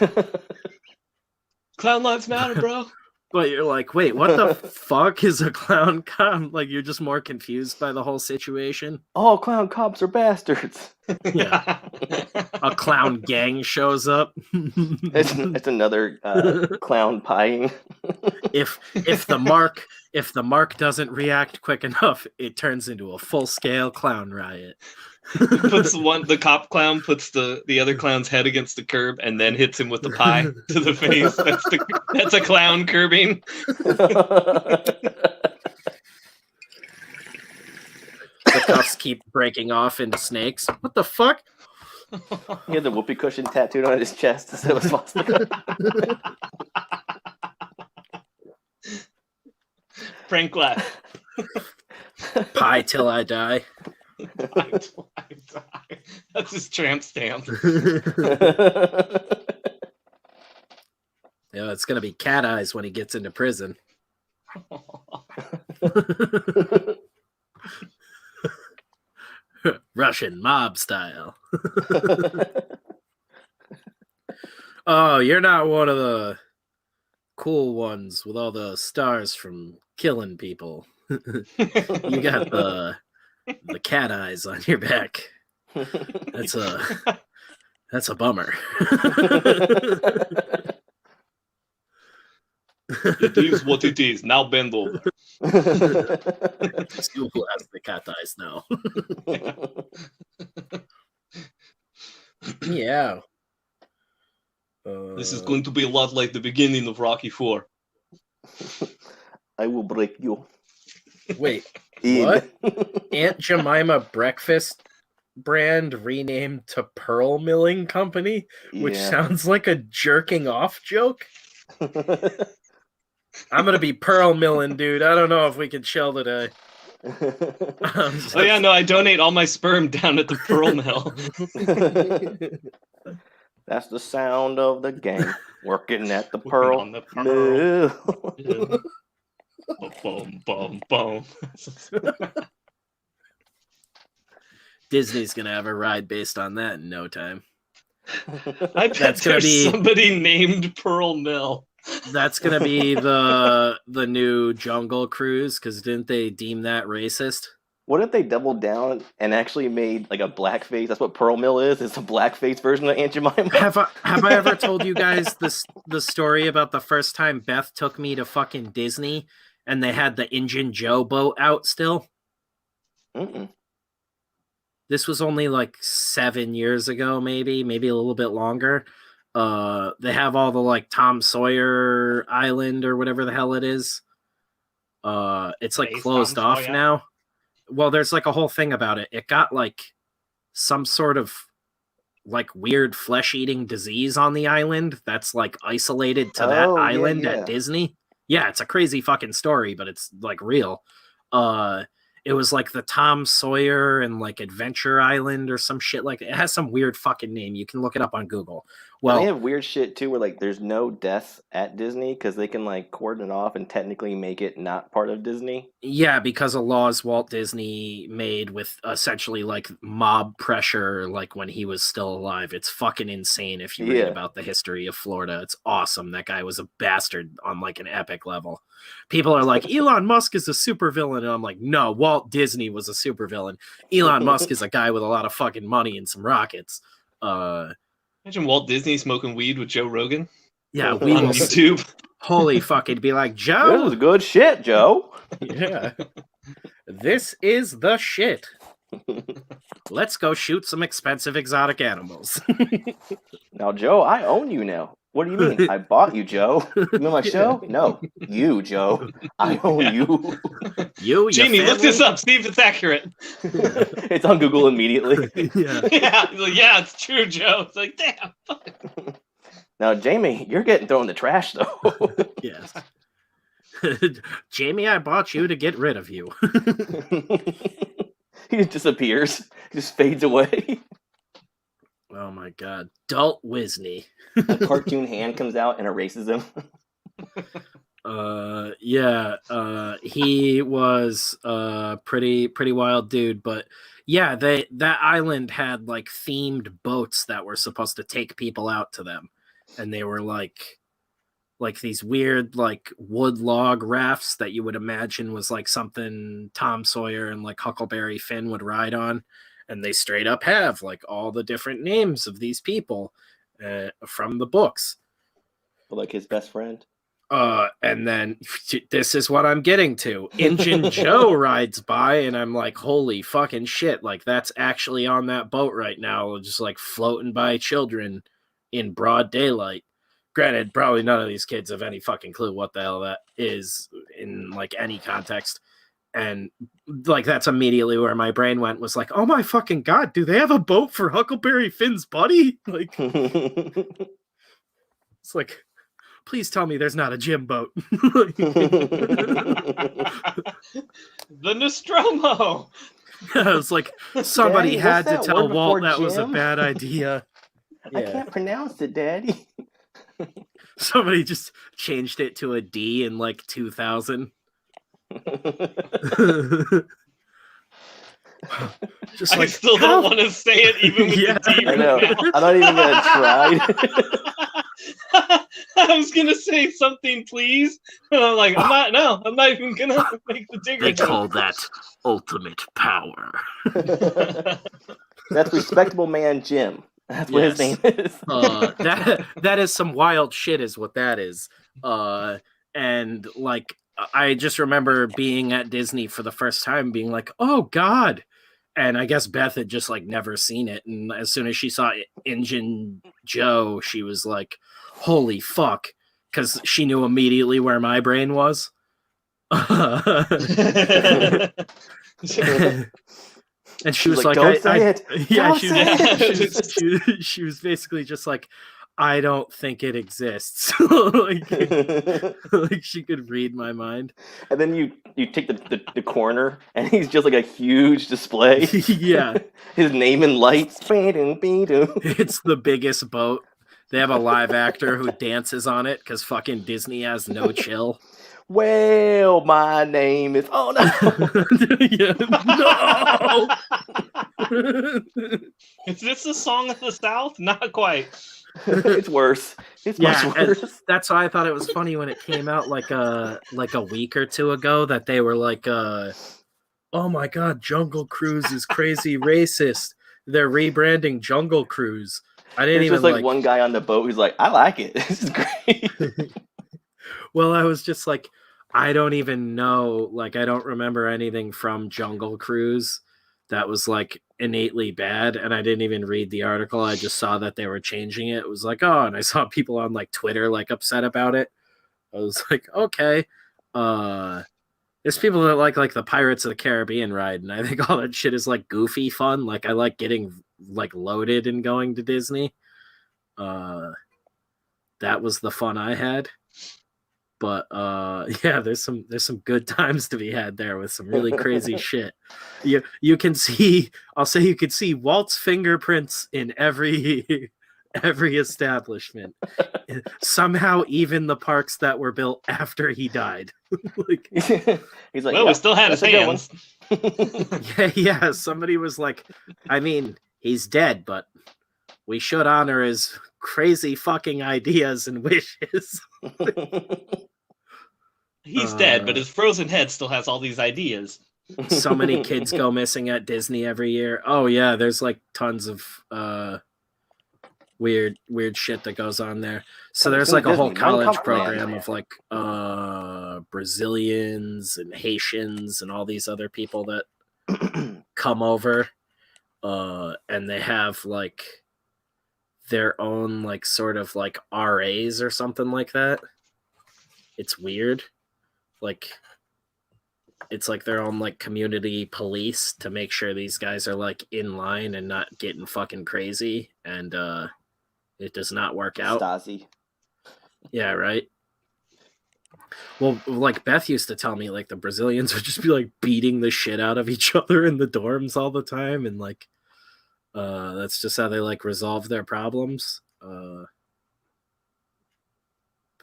Clown lives matter, bro. But you're like, wait, what the fuck is a clown cop? Like you're just more confused by the whole situation. All clown cops are bastards. Yeah. A clown gang shows up. It's another clown pieing. If the mark doesn't react quick enough, it turns into a full-scale clown riot. The cop clown puts the other clown's head against the curb and then hits him with the pie to the face. That's a clown curbing. The cuffs keep breaking off into snakes. What the fuck? He had the whoopee cushion tattooed on his chest instead of a swastika. Frank laugh. Pie till I die. Pie till I die. That's his tramp stamp. Yeah, it's gonna be cat eyes when he gets into prison. Russian mob style. Oh, you're not one of the cool ones with all the stars from killing people. You got the cat eyes on your back. That's a bummer. It is what it is. Now bend over. School has the cat eyes now. Yeah. This is going to be a lot like the beginning of Rocky IV. I will break you. Wait, what? Aunt Jemima breakfast brand renamed to Pearl Milling Company, which sounds like a jerking off joke. I'm gonna be pearl milling, dude. I don't know if we can chill today. Oh yeah, no, I donate all my sperm down at the pearl mill. That's the sound of the gang working at the Working pearl on the pearl. mill. Boom, boom, boom. Disney's gonna have a ride based on that in no time. I bet That's gonna there's be- somebody named Pearl Mill. That's gonna be the new Jungle Cruise, because didn't they deem that racist? What if they doubled down and actually made like a blackface? That's what Pearl Mill is. It's a blackface version of Aunt Jemima. Have I ever told you guys the story about the first time Beth took me to fucking Disney and they had the Injun Joe boat out still? Mm-mm. This was only like 7 years ago, maybe a little bit longer. They have all the like Tom Sawyer Island or whatever the hell it is. It's like Based closed on off Sawyer? now. Well, there's like a whole thing about it. It got like some sort of like weird flesh-eating disease on the island that's like isolated to that Oh, yeah, island yeah. at Disney. Yeah, it's a crazy fucking story, but it's like real. It was like the Tom Sawyer and like Adventure Island or some shit like that. It has some weird fucking name. You can look it up on Google. Well, Well, they have weird shit too, where like there's no deaths at Disney because they can like cordon it off and technically make it not part of Disney. yeah, because of laws Walt Disney made with essentially like mob pressure, like when he was still alive. It's fucking insane if you read Yeah. about the history of Florida. It's awesome. That guy was a bastard on like an epic level. People are like, Elon Musk is a supervillain. And I'm like, no, Walt Disney was a supervillain. Elon Musk is a guy with a lot of fucking money and some rockets. Imagine Walt Disney smoking weed with Joe Rogan Yeah, we on will. YouTube. Holy fucking be like, This Joe. is good shit, Joe. Yeah. This is the shit. Let's go shoot some expensive exotic animals. Now, Joe, I own you now. What do you mean? I bought you, Joe. You know my show? No, you, Joe. I own Yeah. you. You, Jamie, your look family? this up. See if it's accurate. It's on Google immediately. Yeah. Yeah, he's like, yeah, it's true, Joe. It's like, damn. Now, Jamie, you're getting thrown in the trash, though. Yes. Jamie, I bought you to get rid of you. He just disappears. He just fades away. Oh my god. Dalt Wisney. A cartoon hand comes out and erases him. He was pretty wild dude, but yeah, that island had like themed boats that were supposed to take people out to them, and they were like these weird like wood log rafts that you would imagine was like something Tom Sawyer and like Huckleberry Finn would ride on, and they straight up have like all the different names of these people from the books. Like his best friend. And then this is what I'm getting to. Injun Joe rides by, and I'm like, holy fucking shit. Like, that's actually on that boat right now, just like floating by children in broad daylight. Granted, probably none of these kids have any fucking clue what the hell that is in like any context. And like, that's immediately where my brain went, was like, oh my fucking god, do they have a boat for Huckleberry Finn's buddy? Like, it's like, please tell me there's not a gym boat. The Nostromo. I was like, somebody Daddy, had what's to that tell word Walt before that was a gym? bad idea. I Yeah. can't pronounce it, Daddy. Somebody just changed it to a D in like 2000. Just I like, still how- don't want to say it even with Yeah. the D I right know. now. I'm not even gonna try. I was gonna say something, please. And I'm like, I'm not even gonna make the digger They joke. call that ultimate power. That's respectable man Jim. That's what his Yes. name is. That is some wild shit, is what that is. And like, I just remember being at Disney for the first time, being like, "Oh God!" And I guess Beth had just like never seen it, and as soon as she saw Injun Joe, she was like, "Holy fuck!" Because she knew immediately where my brain was. And she was like, "Don't say it. Yeah, Don't she say was, she was basically just like, I don't think it exists. like she could read my mind. And then you take the corner, and he's just like a huge display. Yeah, His name in lights. it's the biggest boat. They have a live actor who dances on it because fucking Disney has no chill. Well, my name is. Oh no. Is this a song of the South? Not quite. It's worse. It's much worse. That's why I thought it was funny when it came out like a week or two ago that they were like, "Oh my God, Jungle Cruise is crazy racist. They're rebranding Jungle Cruise." I didn't There's even just like one guy on the boat who's like, "I like it. This is great." Well, I was just like, I don't even know. Like, I don't remember anything from Jungle Cruise that was like innately bad, and I didn't even read the article. I just saw that they were changing it. It was like, oh, and I saw people on like Twitter like upset about it. I was like, okay. There's people that like the Pirates of the Caribbean ride, and I think all that shit is like goofy fun. Like I like getting like loaded and going to Disney. That was the fun I had. But yeah, there's some good times to be had there with some really crazy shit. You can see, I'll say you could see Walt's fingerprints in every establishment. Somehow even the parks that were built after he died. Like, he's like, well, we still had his hands. yeah, somebody was like, I mean, he's dead, but we should honor his crazy fucking ideas and wishes. He's dead, but his frozen head still has all these ideas. So many kids go missing at Disney every year. Oh yeah, there's like tons of weird shit that goes on there. So there's like a whole college program of like Brazilians and Haitians and all these other people that come over, and they have like their own like sort of like RAs or something like that. It's weird. Like it's like their own like community police to make sure these guys are like in line and not getting fucking crazy, and it does not work out. Stasi. Yeah, right. Well, like Beth used to tell me, like the Brazilians would just be like beating the shit out of each other in the dorms all the time, and like that's just how they like resolve their problems. But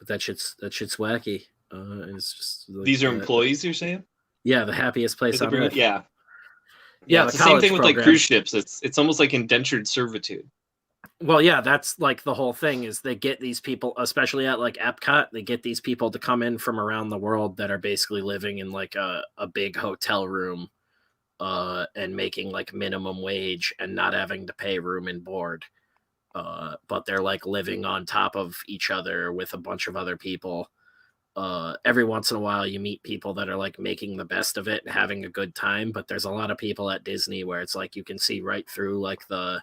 that shit's wacky. It's just like, these are employees, you're saying? Yeah, the happiest place on earth. Yeah, the it's the same thing with program. like cruise ships. It's almost like indentured servitude. Well, yeah, that's like the whole thing is they get these people, especially at like Epcot, they get these people to come in from around the world that are basically living in like a big hotel room and making like minimum wage and not having to pay room and board. But they're like living on top of each other with a bunch of other people. Every once in a while you meet people that are like making the best of it and having a good time, but there's a lot of people at Disney where it's like you can see right through like the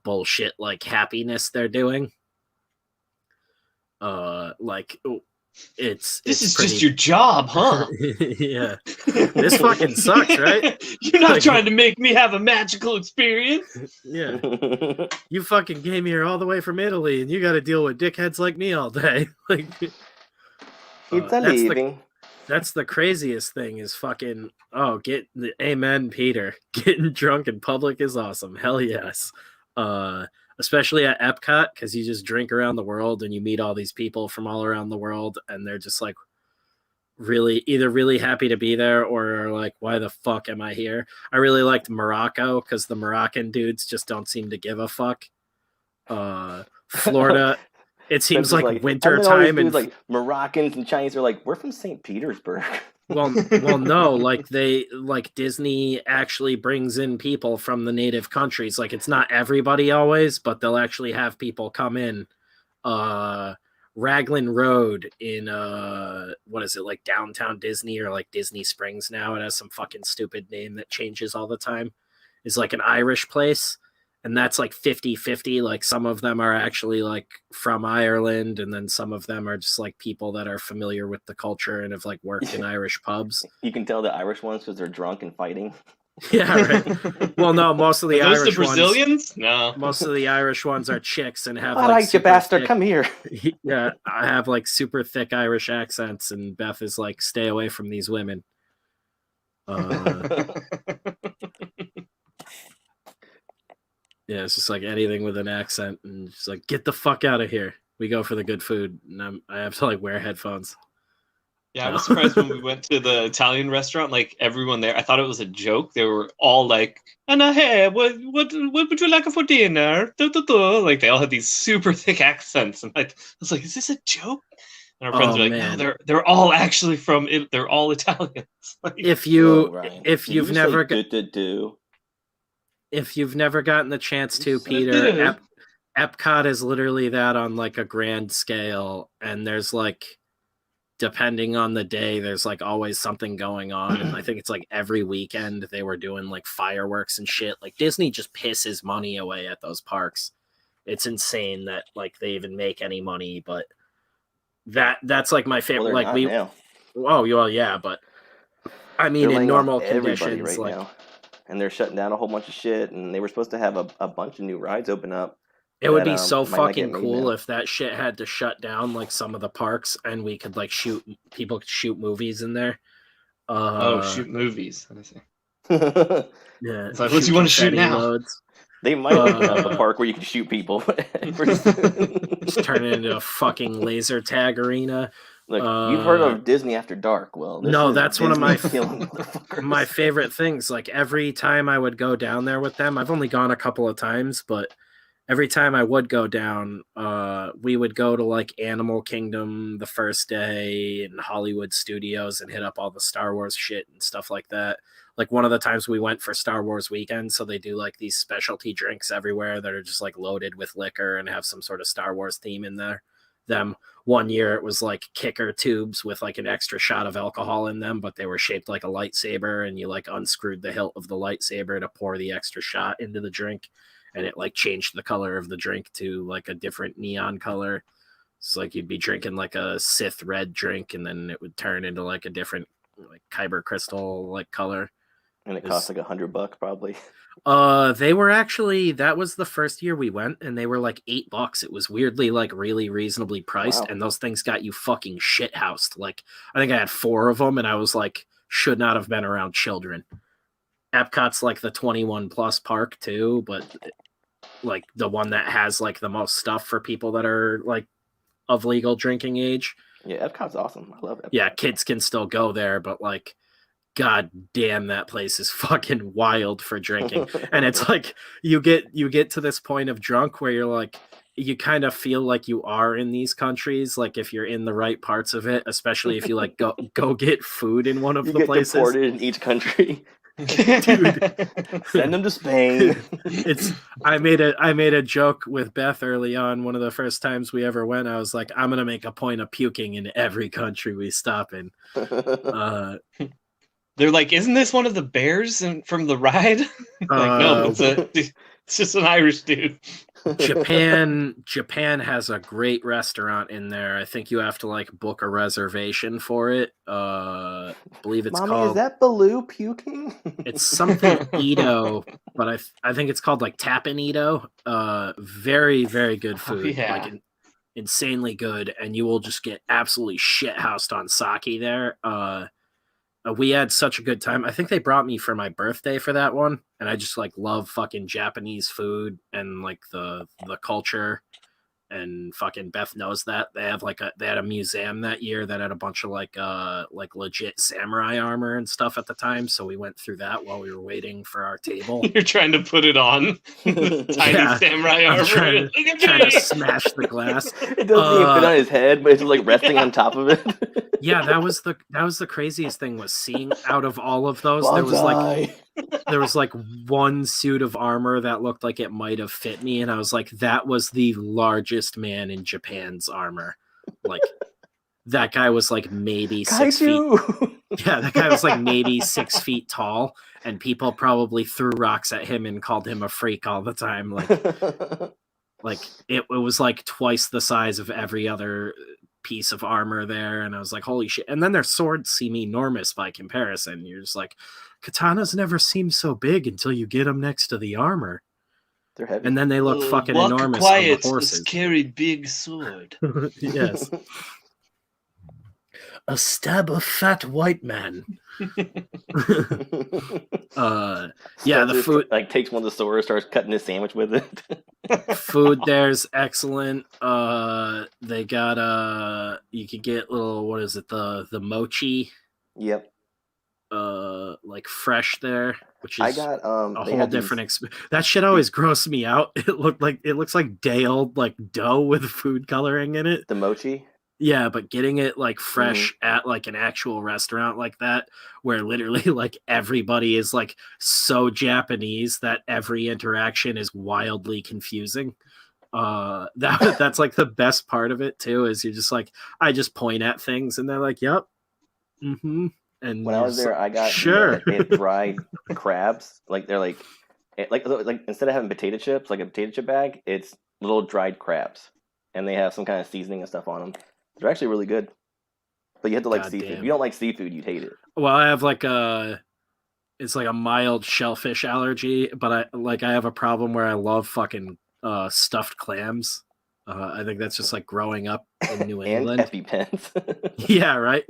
bullshit like happiness they're doing. Like it's is pretty... just your job, huh? Yeah. This fucking sucks, right? You're not like, trying to make me have a magical experience. Yeah. You fucking came here all the way from Italy and you got to deal with dickheads like me all day. Like it's a leaving. That's the craziest thing is fucking, amen, Peter. Getting drunk in public is awesome. Hell yes. Especially at Epcot, because you just drink around the world and you meet all these people from all around the world, and they're just like either really happy to be there or are like, why the fuck am I here? I really liked Morocco because the Moroccan dudes just don't seem to give a fuck. Florida, it seems like winter time, and like Moroccans and Chinese are like, we're from St. Petersburg. Well, no, like Disney actually brings in people from the native countries. Like it's not everybody always, but they'll actually have people come in. Raglan Road in what is it, like downtown Disney or like Disney Springs now? It has some fucking stupid name that changes all the time. Is like an Irish place. And that's like 50-50. Like some of them are actually like from Ireland, and then some of them are just like people that are familiar with the culture and have like worked in Irish pubs. You can tell the Irish ones because they're drunk and fighting. Yeah, right. Well, no, most of the Irish the Brazilians? Ones, no. Most of the Irish ones are chicks and have all like right, you bastard, come here. Yeah, I have like super thick Irish accents, and Beth is like, stay away from these women. Yeah, it's just like anything with an accent, and just like get the fuck out of here. We go for the good food, and I have to like wear headphones. Yeah, I was surprised when we went to the Italian restaurant. Like everyone there, I thought it was a joke. They were all like, "Anna, hey, what would you like for dinner?" Like they all had these super thick accents, and I was like, "Is this a joke?" And our friends were like, man. "No, they're all actually from. They're all Italians." Like, If Whoa, Ryan. if Did you've you never say if you've never gotten the chance to, Yes, I Peter, did. Epcot is literally that on like a grand scale, and there's like, depending on the day, there's like always something going on, and I think it's like every weekend they were doing like fireworks and shit. Like Disney just pisses money away at those parks. It's insane that like they even make any money, but that's like my favorite. Well, like they're not now. oh well, yeah, but I mean They're in laying normal off everybody conditions, right like now, and they're shutting down a whole bunch of shit. And they were supposed to have a bunch of new rides open up. it would that be so might not get fucking made cool now. if that shit had to shut down like some of the parks, and we could like people could shoot movies in there. Oh, shoot movies. I see. Yeah, It's like, what do you want to shoot confetti now? loads. They might have a park where you can shoot people. Just turn it into a fucking laser tag arena. Look, you've heard of Disney After Dark. Well, this No, is that's one of Disney killing motherfuckers. my favorite things. Like every time I would go down there with them, I've only gone a couple of times, but every time I would go down, we would go to like Animal Kingdom the first day and Hollywood Studios and hit up all the Star Wars shit and stuff like that. Like one of the times we went for Star Wars weekend, so they do like these specialty drinks everywhere that are just like loaded with liquor and have some sort of Star Wars theme in there. Them one year it was like kicker tubes with like an extra shot of alcohol in them, but they were shaped like a lightsaber, and you like unscrewed the hilt of the lightsaber to pour the extra shot into the drink, and it like changed the color of the drink to like a different neon color. It's like you'd be drinking like a Sith red drink, and then it would turn into like a different like kyber crystal like color. And it cost like $100 probably. They were actually, that was the first year we went, and they were like $8. It was weirdly like really reasonably priced, Wow. and those things got you fucking shit housed. Like I think I had 4 of them, and I was like, should not have been around children. Epcot's like the 21 plus park too, but like the one that has like the most stuff for people that are like of legal drinking age. Yeah, Epcot's awesome. I love Epcot. Yeah, kids can still go there, but like, god damn, that place is fucking wild for drinking. And it's like you get to this point of drunk where you're like, you kind of feel like you are in these countries, like if you're in the right parts of it, especially if you like go get food in one of you the get places. Deported in each country. Dude, send them to Spain. I made a joke with Beth early on. One of the first times we ever went, I was like, I'm gonna make a point of puking in every country we stop in. They're like, isn't this one of the bears from the ride? Like, no, it's just an Irish dude. Japan has a great restaurant in there. I think you have to like book a reservation for it. I believe it's Mommy, called. Is that Baloo puking? It's something Edo, but I think it's called like Tappin Edo. Very very good food. Oh, yeah. Like insanely good, and you will just get absolutely shithoused on sake there. We had such a good time. I think they brought me for my birthday for that one, and I just like love fucking Japanese food and like the culture, and fucking Beth knows that. They had a museum that year that had a bunch of like legit samurai armor and stuff at the time, so we went through that while we were waiting for our table. You're trying to put it on. Tiny samurai armor. Trying to smash the glass. It doesn't even fit on his head, but it's just like resting on top of it. Yeah, that was the craziest thing, was seeing out of all of those, Bonsai. there was like one suit of armor that looked like it might have fit me, and I was like, that was the largest man in Japan's armor. Like that guy was like maybe 6 feet. Yeah, that guy was like maybe 6 feet tall, and people probably threw rocks at him and called him a freak all the time. Like it was like twice the size of every other piece of armor there, and I was like, holy shit. And then their swords seem enormous by comparison. You're just like, katanas never seem so big until you get them next to the armor. They're heavy. And then they look fucking walk enormous quiet, on the horses. Carry big sword. Yes. A stab of fat white man. Yeah, the food like takes one of the stores, starts cutting his sandwich with it. food there's excellent. They got you could get little, what is it, the mochi, Yep. like fresh there, which I is got a they whole had different experience. That shit always grossed me out. It looks like day old like dough with food coloring in it. the mochi. Yeah, but getting it like fresh at like an actual restaurant like that, where literally like everybody is like so Japanese that every interaction is wildly confusing. That's like the best part of it too, is you're just like, I just point at things and they're like, yep. Mm-hmm. And When I was there, I got sure. they had dried crabs. Like they're like instead of having potato chips, like a potato chip bag, it's little dried crabs, and they have some kind of seasoning and stuff on them. They're actually really good. But you have to like seafood. If you don't like seafood, you'd hate it. Well, I have like it's like a mild shellfish allergy, but I have a problem where I love fucking stuffed clams. I think that's just like growing up in New England. And EpiPens. Yeah, right.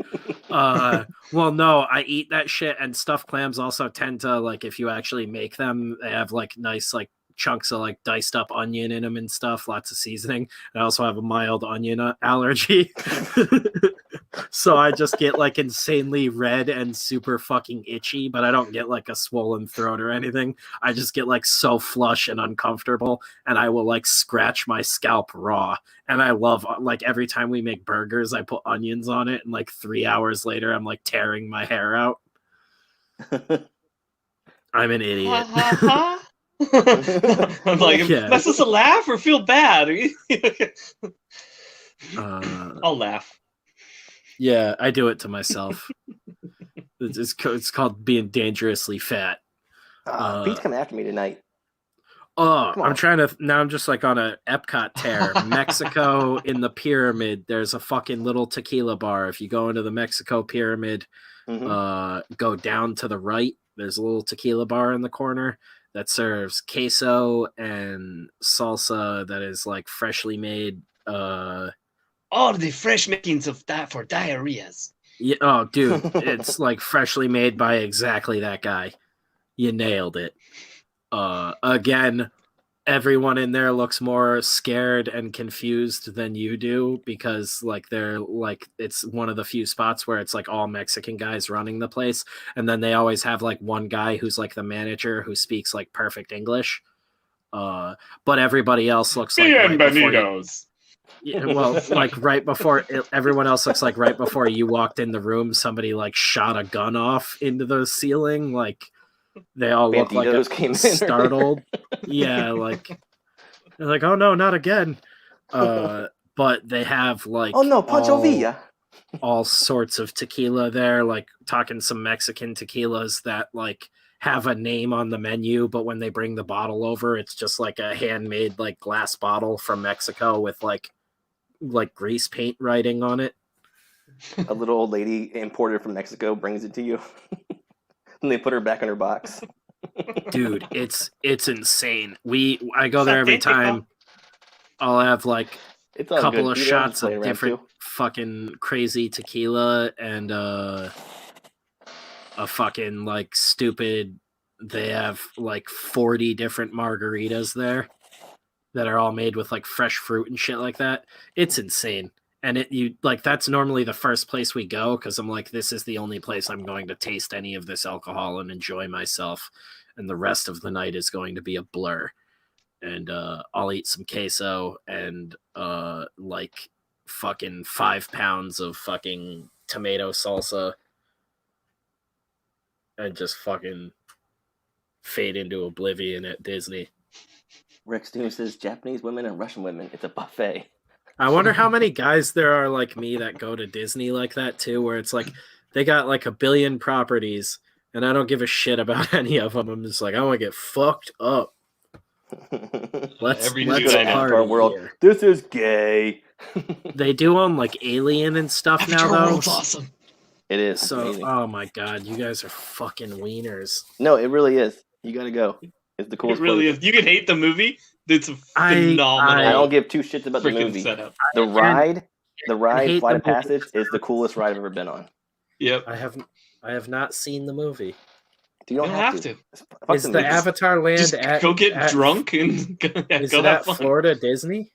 Well, no, I eat that shit, and stuffed clams also tend to, like, if you actually make them, they have like nice like chunks of like diced up onion in them and stuff, lots of seasoning. I also have a mild onion allergy. So I just get like insanely red and super fucking itchy, but I don't get like a swollen throat or anything. I just get like so flush and uncomfortable, and I will like scratch my scalp raw. And I love, like, every time we make burgers, I put onions on it, and like 3 hours later, I'm like tearing my hair out. I'm an idiot. I'm like, that's just a laugh or feel bad? I'll laugh. Yeah, I do it to myself. It's called being dangerously fat. Pete's coming after me tonight. Oh, I'm trying to. Now I'm just like on a Epcot tear. Mexico in the pyramid. There's a fucking little tequila bar. If you go into the Mexico pyramid, go down to the right. There's a little tequila bar in the corner that serves queso and salsa that is like freshly made. All the fresh makings of that for diarrheas. Yeah, oh, dude, it's like freshly made by exactly that guy. You nailed it. Again, everyone in there looks more scared and confused than you do, because like they're like, it's one of the few spots where it's like all Mexican guys running the place, and then they always have like one guy who's like the manager who speaks like perfect English. But everybody else looks like Bienvenidos. Yeah, well, like right before everyone else looks like right before you walked in the room, somebody like shot a gun off into the ceiling. Like they all look like startled. Yeah, like they're like, oh no, not again. But they have like, oh no, Pancho Villa. All sorts of tequila there, like talking some Mexican tequilas that like have a name on the menu, but when they bring the bottle over, it's just like a handmade like glass bottle from Mexico with like grease paint writing on it. A little old lady imported from Mexico brings it to you, and they put her back in her box. Dude, it's insane. I go there every time. I'll have like a couple of shots of different fucking crazy tequila and a fucking like stupid. They have like 40 different margaritas there that are all made with like fresh fruit and shit like that. It's insane. And that's normally the first place we go, because I'm like, this is the only place I'm going to taste any of this alcohol and enjoy myself, and the rest of the night is going to be a blur. And I'll eat some queso and like fucking 5 pounds of fucking tomato salsa and just fucking fade into oblivion at Disney. Rex Steven says Japanese women and Russian women. It's a buffet. I wonder how many guys there are like me that go to Disney like that too, where it's like they got like a billion properties and I don't give a shit about any of them. I'm just like, I want to get fucked up. Let's party our world. Here. This is gay. They do on like Alien and stuff now, though. It's awesome. It is. So, amazing. Oh my god, you guys are fucking wieners. No, it really is. You gotta go. It's the coolest. It really is. You can hate the movie. It's phenomenal. I don't give two shits about the movie. Setup. The ride the I ride hate Flight the of Passage is the coolest ride I've ever been on. Yep. I have not seen the movie. You don't have to. Fuck Is the movies. Avatar land Just at go get at- drunk and Is go it have at fun. Florida Disney?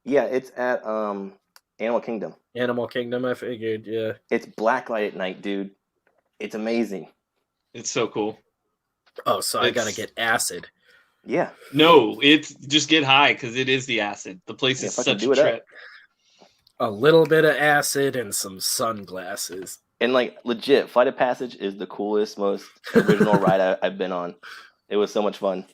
Yeah, it's at Animal Kingdom. Animal Kingdom, I figured, yeah. It's blacklight at night, dude. It's amazing. It's so cool. Oh, so I gotta It's- get acid. Yeah. No, it's just get high because it is the acid. The place Yeah, is fucking such do a it up. trip. A little bit of acid and some sunglasses. And like legit, Flight of Passage is the coolest, most original ride I've been on. It was so much fun.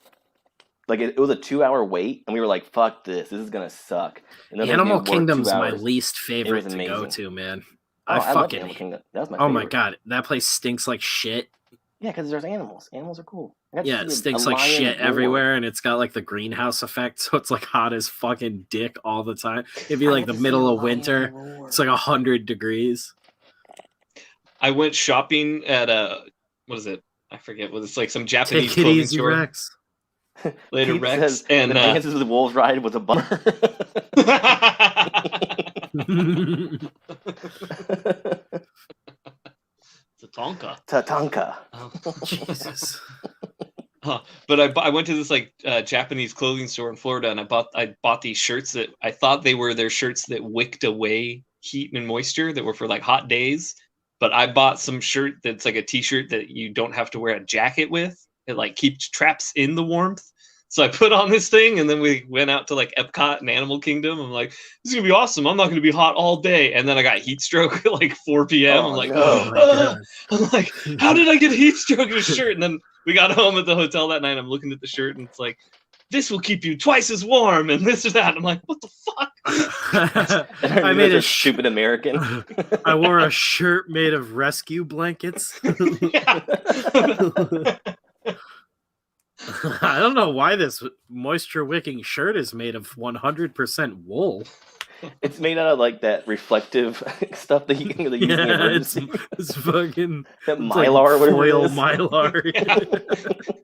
Like it was a 2-hour wait, and we were like, "Fuck this! This is gonna suck." And then Animal we worked 2 Kingdom's my hours. least favorite was to go amazing. to, man. Oh, I love fucking Animal Kingdom. That was my Oh favorite. my god, that place stinks like shit. Yeah, because there's animals. Animals are cool. I got to Yeah, see it a stinks like lion shit roar. everywhere, and it's got like the greenhouse effect, so it's like hot as fucking dick all the time. It'd be I like got the to see middle a of lion winter. roar. It's like 100 degrees. I went shopping at what is it? I forget what it's like, some Japanese Take it clothing easy, store. Rex. Later, Pete Rex, says and the Dances with the Wolves ride was a bummer. it's a Tonka. Tatanka. Oh. Jesus. But I went to this like Japanese clothing store in Florida, and I bought these shirts that I thought they were their shirts that wicked away heat and moisture that were for like hot days. But I bought some shirt that's like a t-shirt that you don't have to wear a jacket with. It like keeps traps in the warmth. So I put on this thing, and then we went out to like Epcot and Animal Kingdom. I'm like, this is gonna be awesome. I'm not gonna be hot all day. And then I got heat stroke at like 4 p.m. Oh, I'm like, no. Oh my "Ah." God. I'm like, how did I get heat stroke in a shirt? And then we got home at the hotel that night. I'm looking at the shirt, and it's like, this will keep you twice as warm, and this or that. I'm like, what the fuck? I made a stupid American. I wore a shirt made of rescue blankets. I don't know why this moisture wicking shirt is made of 100% wool. It's made out of like that reflective stuff that you can use in the Yeah, emergency. it's fucking That it's mylar, like whatever foil it is. mylar.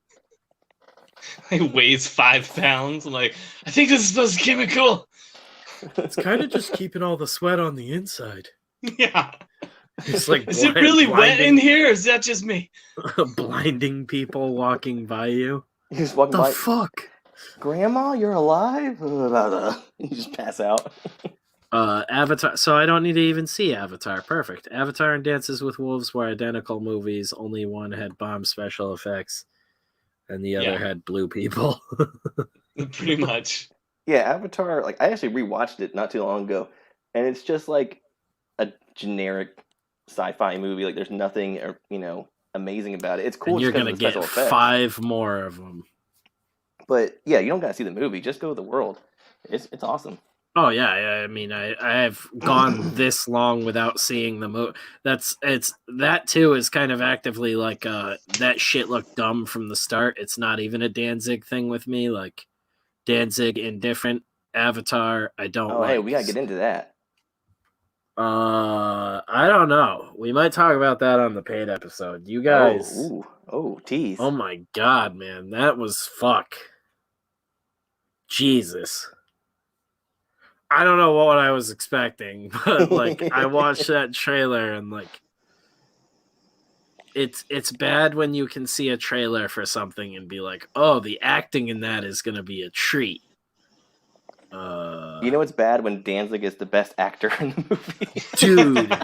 It weighs 5 pounds. I'm like, I think this is supposed to be chemical. It's kind of just keeping all the sweat on the inside. Yeah. It's like Is it really wet in here, or is that just me? blinding people walking by you. You just walking The by, fuck? Grandma, you're alive? You just pass out. Avatar. So I don't need to even see Avatar. Perfect. Avatar and Dances with Wolves were identical movies. Only one had bomb special effects, and the other Yeah. had blue people. Pretty much. Yeah, Avatar, like I actually rewatched it not too long ago, and it's just like a generic sci-fi movie. Like there's nothing, amazing about it. It's cool And you're just gonna because of the get special effects. 5 more of them. But yeah, you don't gotta see the movie. Just go with the world. It's awesome. Oh yeah, I mean, I have gone this long without seeing the movie. That too is kind of actively like that shit looked dumb from the start. It's not even a Danzig thing with me. Like Danzig indifferent, Avatar I don't Oh, like. hey, we gotta get into that. I don't know. We might talk about that on the paid episode. You guys. Tease. Oh my god, man, that was fuck. Jesus. I don't know what I was expecting, but like I watched that trailer and like it's bad when you can see a trailer for something and be like, "Oh, the acting in that is going to be a treat." You know it's bad when Danzig is the best actor in the movie. Dude,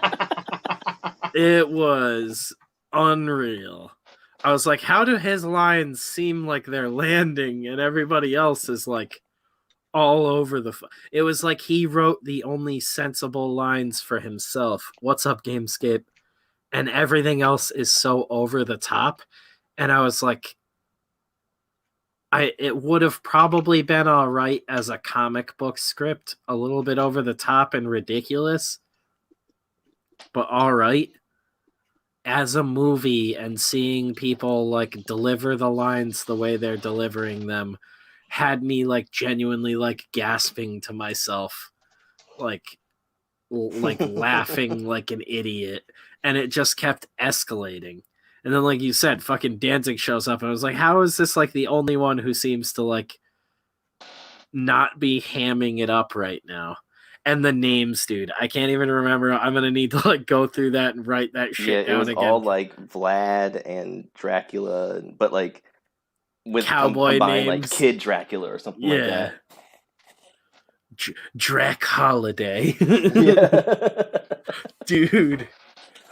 it was unreal. I was like, how do his lines seem like they're landing and everybody else is like all over the it was like he wrote the only sensible lines for himself. What's up, Gamescape? And everything else is so over the top. And I was like, it would have probably been all right as a comic book script, a little bit over the top and ridiculous, but all right. As a movie and seeing people like deliver the lines the way they're delivering them had me like genuinely like gasping to myself, like laughing like an idiot, and it just kept escalating. And then, like you said, fucking Danzig shows up, and I was like, how is this like the only one who seems to like not be hamming it up right now? And the names, dude. I can't even remember. I'm gonna need to like go through that and write that shit Yeah, it down was again. all like Vlad and Dracula, but like with Cowboy combined names. like Kid Dracula or something like Yeah. that. Drac Holiday. Yeah. Dude.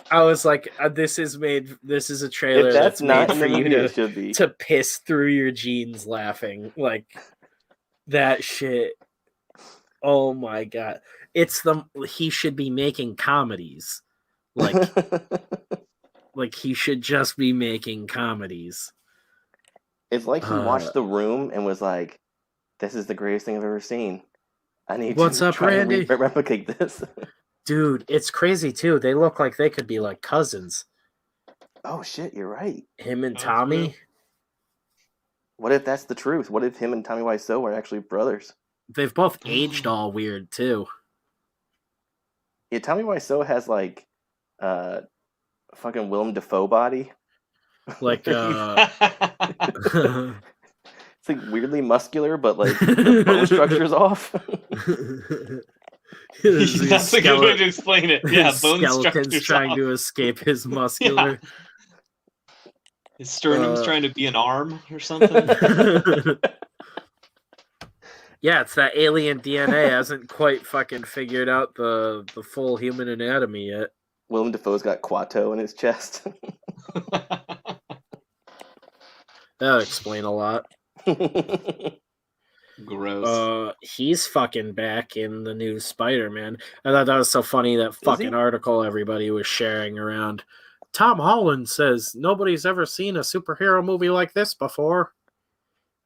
I was like, this is a trailer If that's that's made not in for the you movie, it should be. to piss through your jeans laughing. Like that shit. Oh my god. He should be making comedies. Like he should just be making comedies. It's like he watched The Room and was like, "This is the greatest thing I've ever seen. I need What's to up, try Randy? and replicate this." Dude, it's crazy too. They look like they could be like cousins. Oh shit, you're right. Him and That's Tommy. real. What if that's the truth? What if him and Tommy Wiseau are actually brothers? They've both aged all weird too. Yeah, Tommy Wiseau has like fucking Willem Dafoe body. Like It's like weirdly muscular, but like the bone structure's off. That's a good way to explain it. Yeah, his bone skeleton's structure's trying off. to escape his muscular. His sternum's trying to be an arm or something. Yeah, it's that alien DNA hasn't quite fucking figured out the full human anatomy yet. Willem Dafoe's got Quato in his chest. That'll explain a lot. Gross. He's fucking back in the new Spider-Man. I thought that was so funny, that fucking article everybody was sharing around. Tom Holland says nobody's ever seen a superhero movie like this before.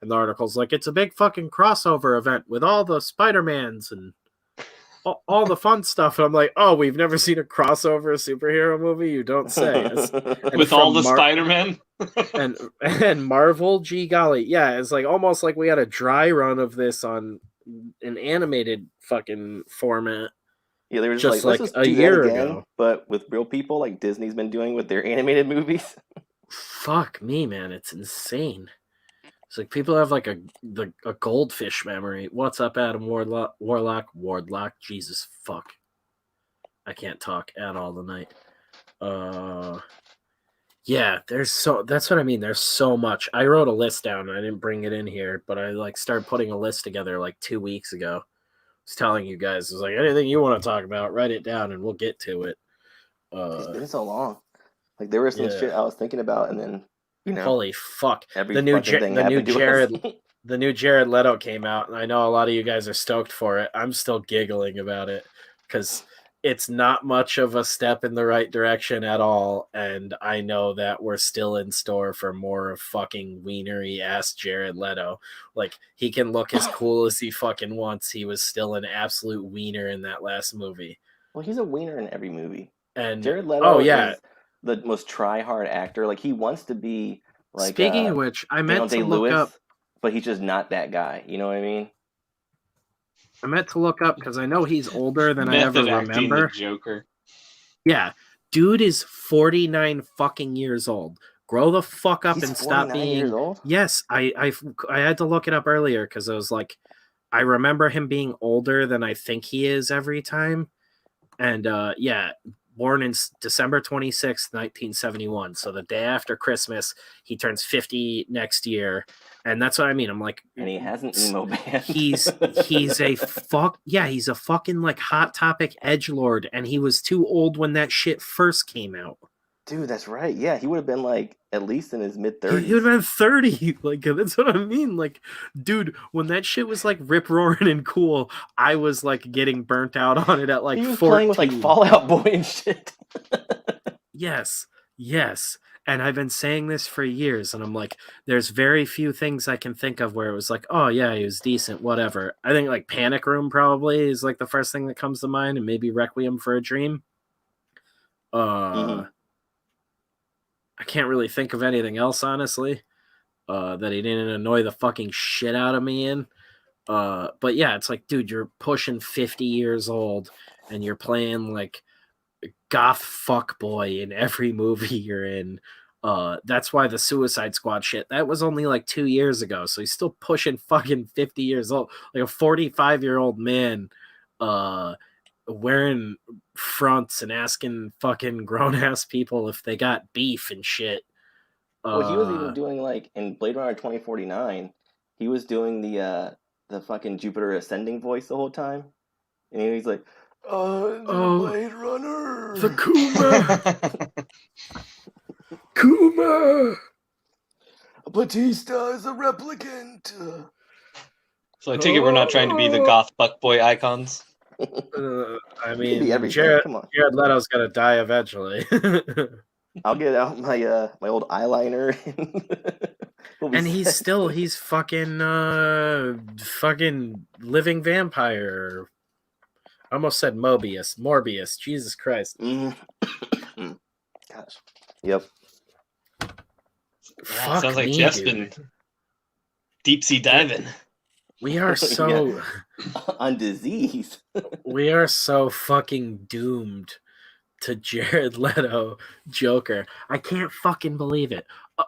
And the article's like, it's a big fucking crossover event with all the Spider-Mans and all the fun stuff. And I'm like, oh, we've never seen a crossover superhero movie? You don't say. With all the Spider-Man? and Marvel, gee golly. Yeah, it's like almost like we had a dry run of this on an animated fucking format. Yeah, they were just like, like let's just a do year that again, ago. but with real people like Disney's been doing with their animated movies. Fuck me, man. It's insane. It's like people have like a goldfish memory. What's up, Adam Wardlock? Jesus fuck. I can't talk at all tonight. Yeah, that's what I mean. There's so much. I wrote a list down. I didn't bring it in here, but I like started putting a list together like 2 weeks ago. I was telling you guys, it was like, anything you want to talk about, write it down and we'll get to it. It's been so long. Like there was some shit I was thinking about, and then holy fuck, the new Jared Leto came out, and I know a lot of you guys are stoked for it. I'm still giggling about it because it's not much of a step in the right direction at all, and I know that we're still in store for more of fucking wienery ass Jared Leto. Like, he can look as cool as he fucking wants. He was still an absolute wiener in that last movie. Well, he's a wiener in every movie. And Jared Leto is the most try-hard actor. Like, he wants to be like. Speaking of which, I meant to look up, but he's just not that guy. You know what I mean? I meant to look up because I know he's older than I ever remember. The Joker. Yeah, dude is 49 fucking years old. Grow the fuck up and stop being. Years old? Yes, I had to look it up earlier because I was like, I remember him being older than I think he is every time, and yeah. Born in December 26th, 1971. So the day after Christmas, he turns 50 next year. And that's what I mean. I'm like, and he has an emo band. he's a fucking like Hot Topic edgelord, and he was too old when that shit first came out. Dude, that's right. Yeah, he would have been like at least in his mid-30s. He would have been 30. Like, that's what I mean. Like, dude, when that shit was like rip roaring and cool, I was like getting burnt out on it at like 14. Playing with like Fall Out Boy and shit. Yes. And I've been saying this for years, and I'm like, there's very few things I can think of where it was like, oh yeah, he was decent, whatever. I think like Panic Room probably is like the first thing that comes to mind, and maybe Requiem for a Dream. I can't really think of anything else, honestly, that he didn't annoy the fucking shit out of me in. But yeah, it's like, dude, you're pushing 50 years old, and you're playing like goth fuck boy in every movie you're in. That's why the Suicide Squad shit, that was only like 2 years ago, so he's still pushing fucking 50 years old, like a 45-year-old man wearing fronts and asking fucking grown ass people if they got beef and shit. Well, he was even doing like in Blade Runner 2049. He was doing the fucking Jupiter ascending voice the whole time, and he's like, Oh, Blade Runner, the Kuma, Kuma. Batista is a replicant. So I take it we're not trying to be the goth fuckboy icons. I You can be mean, everything. Come on. Jared Leto's gonna die eventually. I'll get out my my old eyeliner. We'll be And set. he's fucking living vampire. I almost said Morbius. Jesus Christ. Gosh. Yep. Yeah, Fuck sounds like me, Jeff's dude. been deep sea diving. We are so On disease. we are so fucking doomed to Jared Leto Joker. I can't fucking believe it.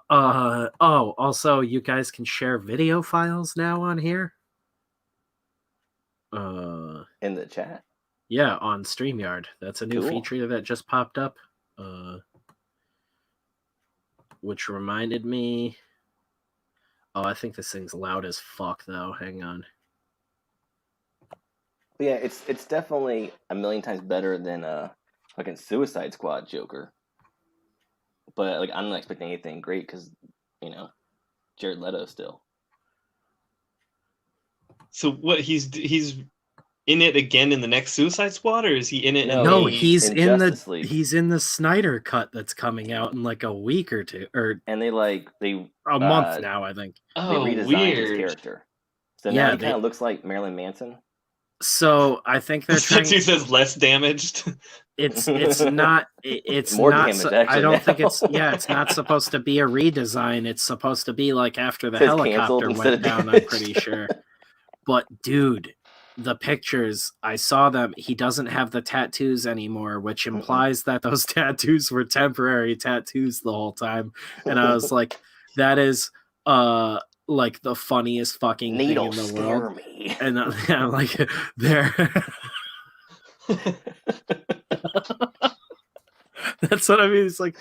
Also you guys can share video files now on here. In the chat. Yeah, on StreamYard. That's a new Cool. feature that just popped up. Which reminded me. Oh, I think this thing's loud as fuck though. Hang on. But yeah, it's definitely a million times better than fucking Suicide Squad Joker. But like I'm not expecting anything great because, you know, Jared Leto still. So what? He's in it again in the next Suicide Squad, or is he in it? No, He's in in Justice League. he's in the Snyder cut that's coming out in like a week or two, or And they a month now, I think. they Oh, redesigned his weird. character. So Yeah, now he kind of looks like Marilyn Manson. So I think they're trying. He says less damaged. It's More not. damage, I actually, don't think now. it's not supposed to be a redesign. It's supposed to be like after the Says helicopter canceled instead went of down. I'm damaged. pretty sure. But dude, the pictures, I saw them. He doesn't have the tattoos anymore, which implies that those tattoos were temporary tattoos the whole time. And I was like, that is like the funniest fucking Needle thing in the scare world. me. And I'm like, there. That's what I mean. It's like,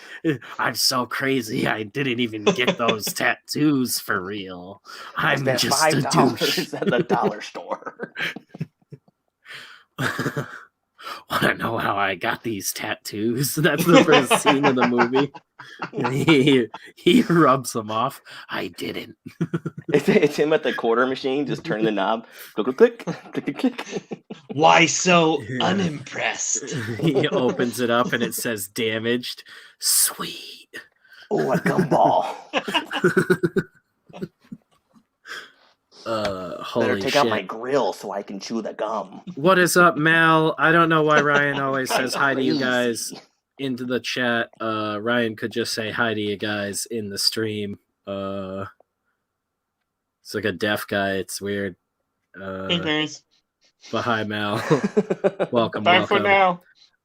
I'm so crazy. I didn't even get those tattoos for real. I'm spent just a douche. $5 at the dollar store. Want to know how I got these tattoos? That's the first scene of the movie. He rubs them off. I didn't. It's him at the quarter machine, just turning the knob. Click, click, click, click, click. Why so Yeah. unimpressed? He opens it up and it says damaged. Sweet. Oh, a gumball. Holy Better take shit. out my grill so I can chew the gum. What is up, Mal? I don't know why Ryan always says hi to you Crazy. guys into the chat. Ryan could just say hi to you guys in the stream. It's like a deaf guy. It's weird. Hey guys, But hi, Mal. Welcome. bye for now.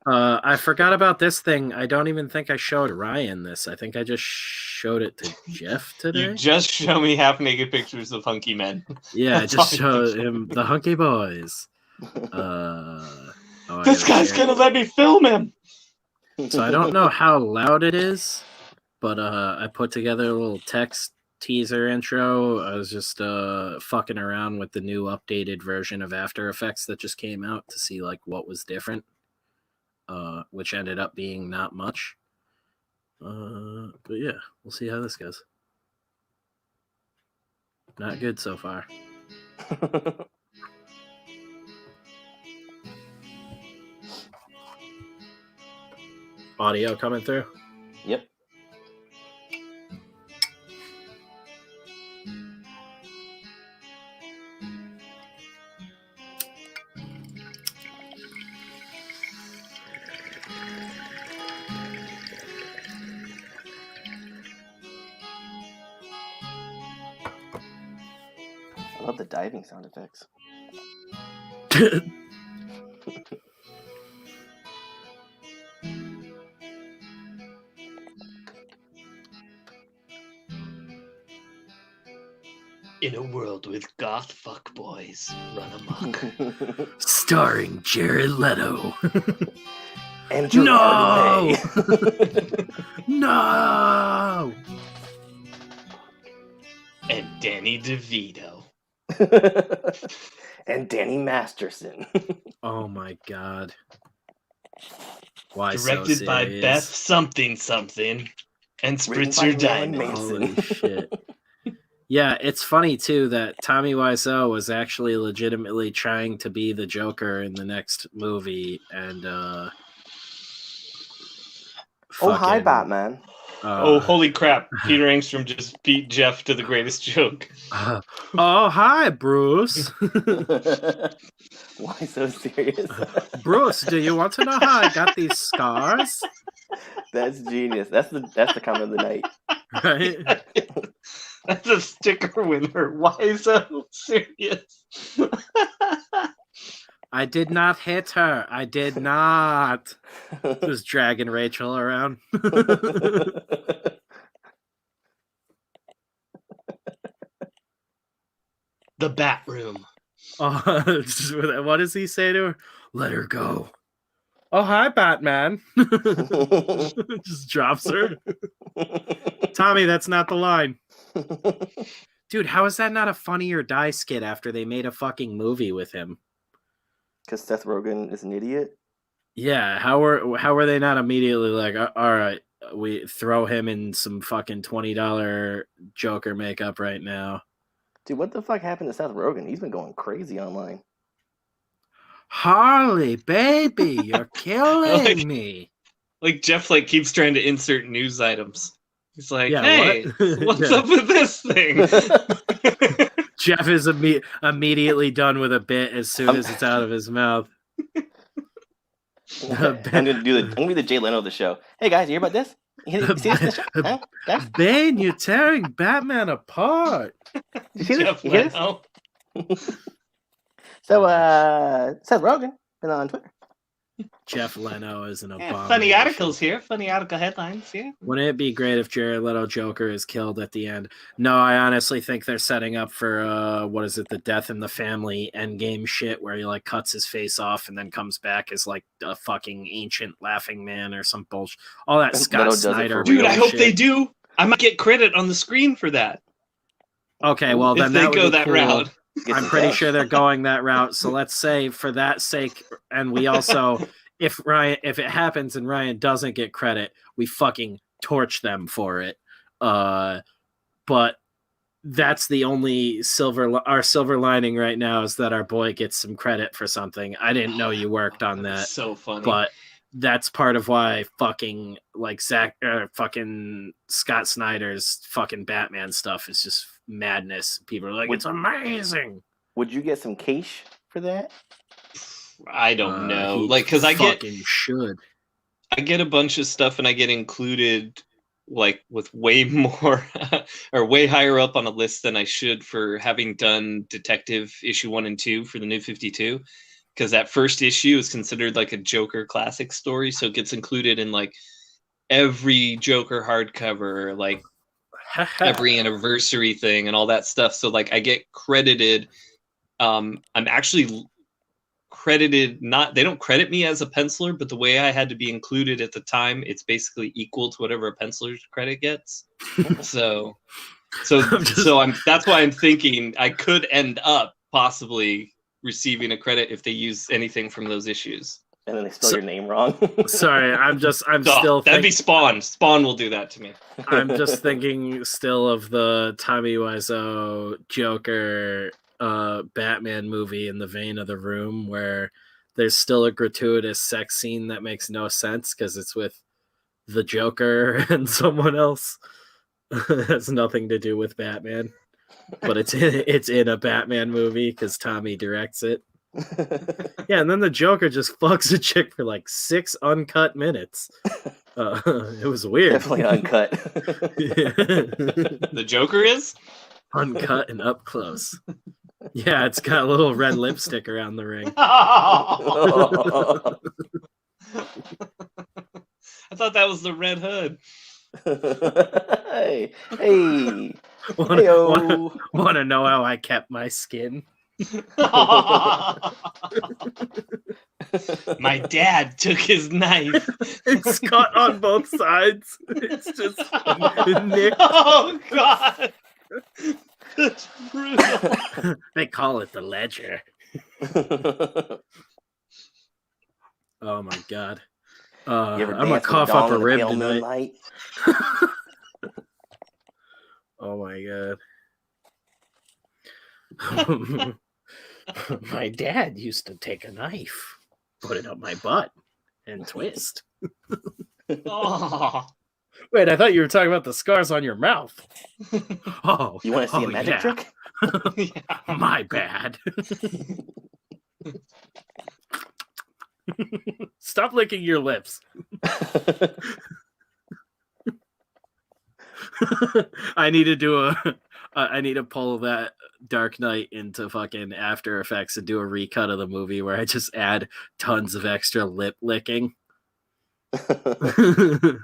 I forgot about this thing. I don't even think I showed Ryan this. I think I just showed it to Jeff today. You just show me half naked pictures of hunky men. Yeah, I That's just all you showed can him the hunky boys. This guy's gonna let me film him. So I don't know how loud it is, but I put together a little text teaser intro. I was just fucking around with the new updated version of After Effects that just came out to see like what was different, which ended up being not much. But yeah, we'll see how this goes. Not good so far. Audio coming through? Yep. I love the diving sound effects. In a world with goth fuckboys run amok. Starring Jared Leto. And Gerard No! Way. No! And Danny DeVito. And Danny Masterson. Oh my god. Why Directed so by serious? Beth something something. And Written Spritzer by Alan Diamond. Mason. Holy shit. Yeah, it's funny too that Tommy Wiseau was actually legitimately trying to be the Joker in the next movie, and Oh, hi, fucking, Batman. Oh, holy crap. Peter Engstrom just beat Jeff to the greatest joke. oh, hi, Bruce. Why so serious? Bruce, do you want to know how I got these scars? That's genius. That's the comment of the night. Right? That's a sticker winner. Why so serious? I did not hit her. I did not. Just dragging Rachel around. The Bat Room. Oh, what does he say to her? Let her go. Oh, hi, Batman. Just drops her. Tommy, that's not the line. Dude, how is that not a Funny or Die skit after they made a fucking movie with him? Because Seth Rogen is an idiot. Yeah, how were they not immediately like, all right, we throw him in some fucking $20 Joker makeup right now? Dude, what the fuck happened to Seth Rogen? He's been going crazy online. Harley, baby, you're killing me. Like Jeff keeps trying to insert news items. He's like, Yeah, hey, what? what's Yeah. up with this thing? Jeff is immediately done with a bit as soon as it's out of his mouth. I'm gonna be the Jay Leno of the show. Hey guys, you hear about this? You see this show? Huh? Guys? Bane, you're tearing Batman apart. You see this? Jeff You hear this? Leno. So, Seth Rogen been on Twitter. Jeff Leno is an abomination. Funny articles here. Funny article headlines here. Wouldn't it be great if Jared Leto Joker is killed at the end? No, I honestly think they're setting up for what is it, the Death in the Family endgame shit where he cuts his face off and then comes back as a fucking ancient laughing man or some bullshit. All that Leto Scott does it Snyder. for Dude, real I hope shit. they do. I might get credit on the screen for that. Okay, well then if they that would go be that cool. route. Get I'm some pretty cash. sure they're going that route. So let's say for that sake, and we also, if it happens and Ryan doesn't get credit, we fucking torch them for it. But that's the only silver lining right now is that our boy gets some credit for something. I didn't know you worked on that, So funny. but that's part of why fucking fucking Scott Snyder's fucking Batman stuff is just madness. People are like, it's amazing. Would you get some cash for that? I don't know. He Because I should. get a bunch of stuff and I get included with way more or way higher up on a list than I should for having done Detective issue 1 and 2 for the New 52. Because that first issue is considered a Joker classic story, so it gets included in every Joker hardcover, every anniversary thing and all that stuff. So I get credited. I'm actually credited, they don't credit me as a penciler, but the way I had to be included at the time, it's basically equal to whatever a penciler's credit gets. so that's why I'm thinking I could end up possibly receiving a credit if they use anything from those issues. And then they spell your name wrong. Sorry, I'm still that'd be Spawn. Spawn will do that to me. I'm just thinking still of the Tommy Wiseau Joker Batman movie in the vein of The Room, where there's still a gratuitous sex scene that makes no sense because it's with the Joker and someone else. It has nothing to do with Batman, but it's in a Batman movie because Tommy directs it. Yeah, and then the Joker just fucks a chick for 6 uncut minutes. It was weird. Definitely uncut. The Joker is Uncut and up close. Yeah, it's got a little red lipstick around the ring. I thought that was the Red Hood. Hey, Heyo. Want to know how I kept my skin? My dad took his knife. It's cut on both sides. It's just nicked. Oh God, that's brutal. They call it the ledger. Oh my God. You ever I'm gonna dance with cough dong up a in the rib pale tonight. moonlight? Oh my God. My dad used to take a knife, put it up my butt, and twist. Oh. Wait, I thought you were talking about the scars on your mouth. Oh, You want to see a magic yeah. trick? Yeah. My bad. Stop licking your lips. I need to do I need to pull that Dark Knight into fucking After Effects and do a recut of the movie where I just add tons of extra lip licking. The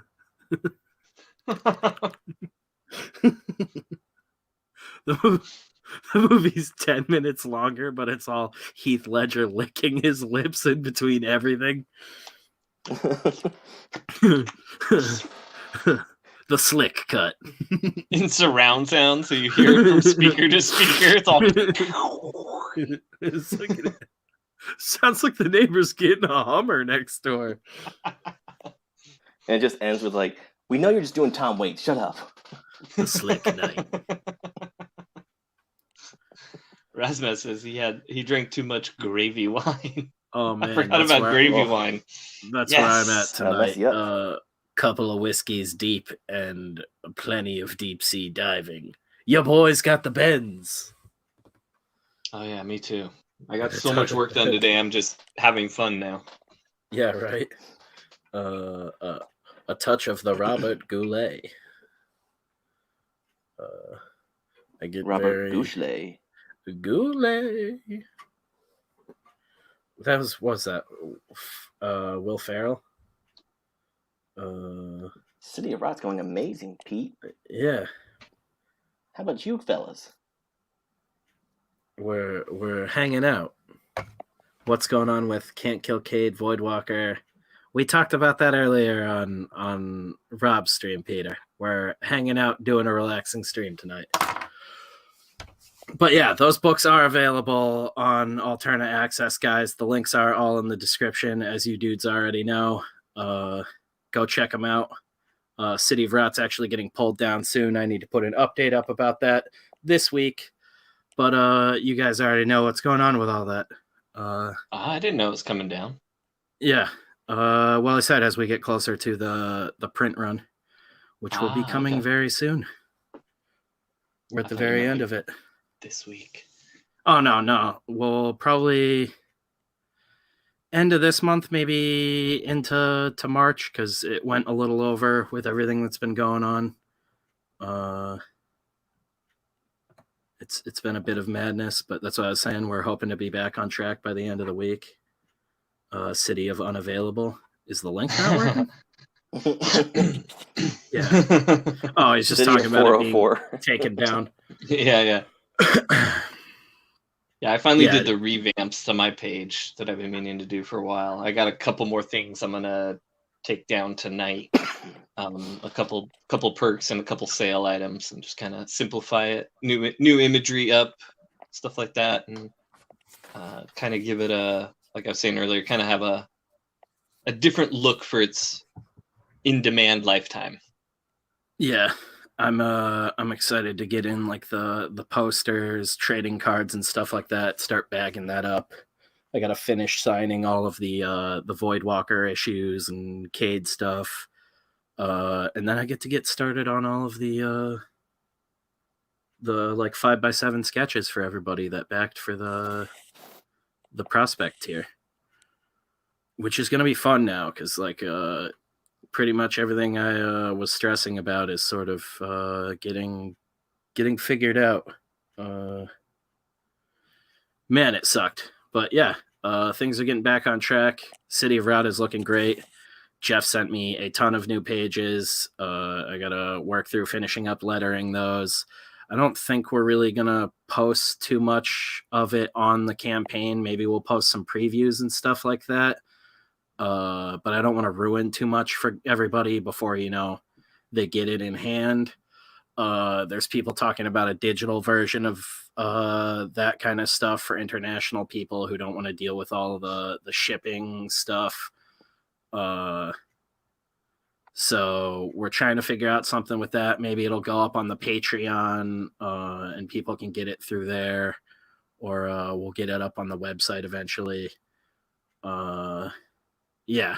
movie's 10 minutes longer, but it's all Heath Ledger licking his lips in between everything. The slick cut. In surround sound, so you hear it from speaker to speaker. It's all. It's like, sounds like the neighbor's getting a Hummer next door. And it just ends with like, "We know you're just doing Tom Waits. Shut up." The slick night. Rasmus says he drank too much gravy wine. Oh man, I forgot that's about where, gravy oh. wine. That's Yes. where I'm at That'll mess tonight. you up. Couple of whiskeys deep and plenty of deep sea diving. Your boys got the bends. Oh yeah, me too. I got so much work done today. I'm just having fun now. Yeah, right. A touch of the Robert Goulet. I get Robert very Goulet. Goulet. That was that Will Ferrell? City of Rot's going amazing, Pete. Yeah, How about you, fellas? we're hanging out. What's going on with Can't Kill Cade, Voidwalker? We talked about that earlier on Rob's stream, Peter. We're hanging out, doing a relaxing stream tonight. But yeah, those books are available on alternate access, guys. The links are all in the description, as you dudes already know. Go check them out. City of Rot's actually getting pulled down soon. I need to put an update up about that this week. But you guys already know what's going on with all that. I didn't know it was coming down. Yeah. Well, I said as we get closer to the print run, which will be coming okay. very soon. We're at I the thought you very meant end like of it. this week. Oh, no. We'll probably end of this month, maybe into March, because it went a little over with everything that's been going on. It's been a bit of madness, but that's what I was saying. We're hoping to be back on track by the end of the week. City of Unavailable. Is the link not working? Yeah. Oh, he's just City talking of about it being 404. taken down. Yeah. Yeah, I finally Yeah. did the revamps to my page that I've been meaning to do for a while. I got a couple more things I'm gonna take down tonight. A couple perks and a couple sale items, and just kind of simplify it. New imagery up, stuff like that, and kind of give it a, like I was saying earlier, kind of have a different look for its in-demand lifetime. Yeah, I'm excited to get in like the posters, trading cards, and stuff like that. Start bagging that up. I gotta finish signing all of the Voidwalker issues and Cade stuff, and then I get started on all of the like 5x7 sketches for everybody that backed for the prospect tier, which is gonna be fun now because like pretty much everything I was stressing about is sort of getting figured out. Man, it sucked. But yeah, things are getting back on track. City of Rot is looking great. Jeff sent me a ton of new pages. I got to work through finishing up lettering those. I don't think we're really gonna post too much of it on the campaign. Maybe we'll post some previews and stuff like that. But I don't want to ruin too much for everybody before they get it in hand. There's people talking about a digital version of that kind of stuff for international people who don't want to deal with all the shipping stuff. So we're trying to figure out something with that. Maybe it'll go up on the Patreon and people can get it through there, or we'll get it up on the website eventually. Yeah,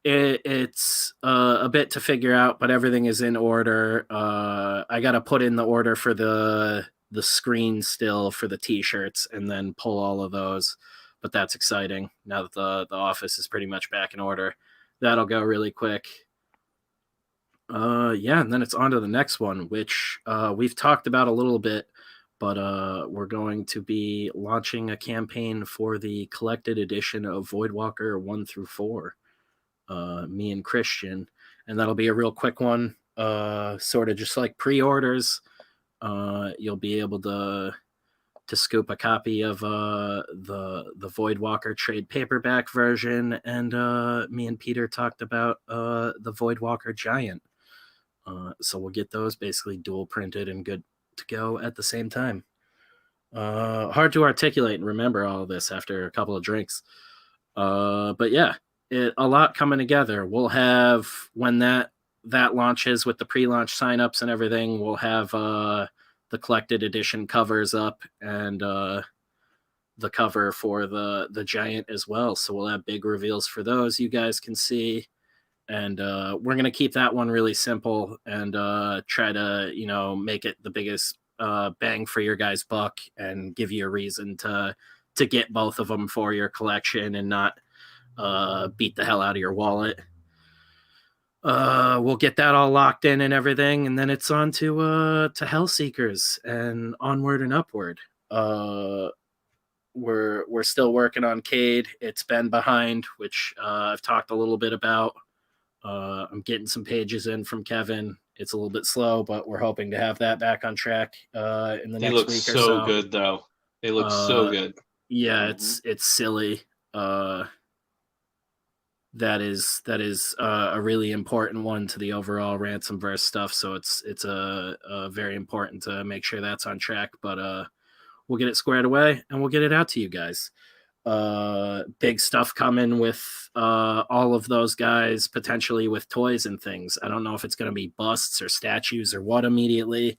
it's a bit to figure out, but everything is in order. I got to put in the order for the screen still for the t-shirts and then pull all of those, but that's exciting now that the office is pretty much back in order. That'll go really quick. Yeah, and then it's on to the next one, which we've talked about a little bit, but we're going to be launching a campaign for the collected edition of Voidwalker 1 through 4. Me and Christian, and that'll be a real quick one, sort of just like pre-orders. You'll be able to scoop a copy of the Voidwalker trade paperback version, and me and Peter talked about the Voidwalker Giant. So we'll get those basically dual printed and good to go at the same time. Hard to articulate and remember all of this after a couple of drinks. But yeah, a lot coming together. We'll have, when that launches with the pre-launch signups and everything, we'll have the collected edition covers up and the cover for the Giant as well. So we'll have big reveals for those you guys can see. And we're going to keep that one really simple and try to, make it the biggest bang for your guys' buck and give you a reason to get both of them for your collection and not beat the hell out of your wallet. We'll get that all locked in and everything, and then it's on to Hellseekers and onward and upward. We're still working on Cade. It's been behind, which I've talked a little bit about. I'm getting some pages in from Kevin. It's a little bit slow, but we're hoping to have that back on track in the next week or so. They look so good, though. They look so good. Yeah, it's silly. That is a really important one to the overall Ransomverse stuff. So it's a very important to make sure that's on track. But we'll get it squared away and we'll get it out to you guys. Big stuff coming with all of those guys, potentially with toys and things. I don't know if it's going to be busts or statues or what immediately,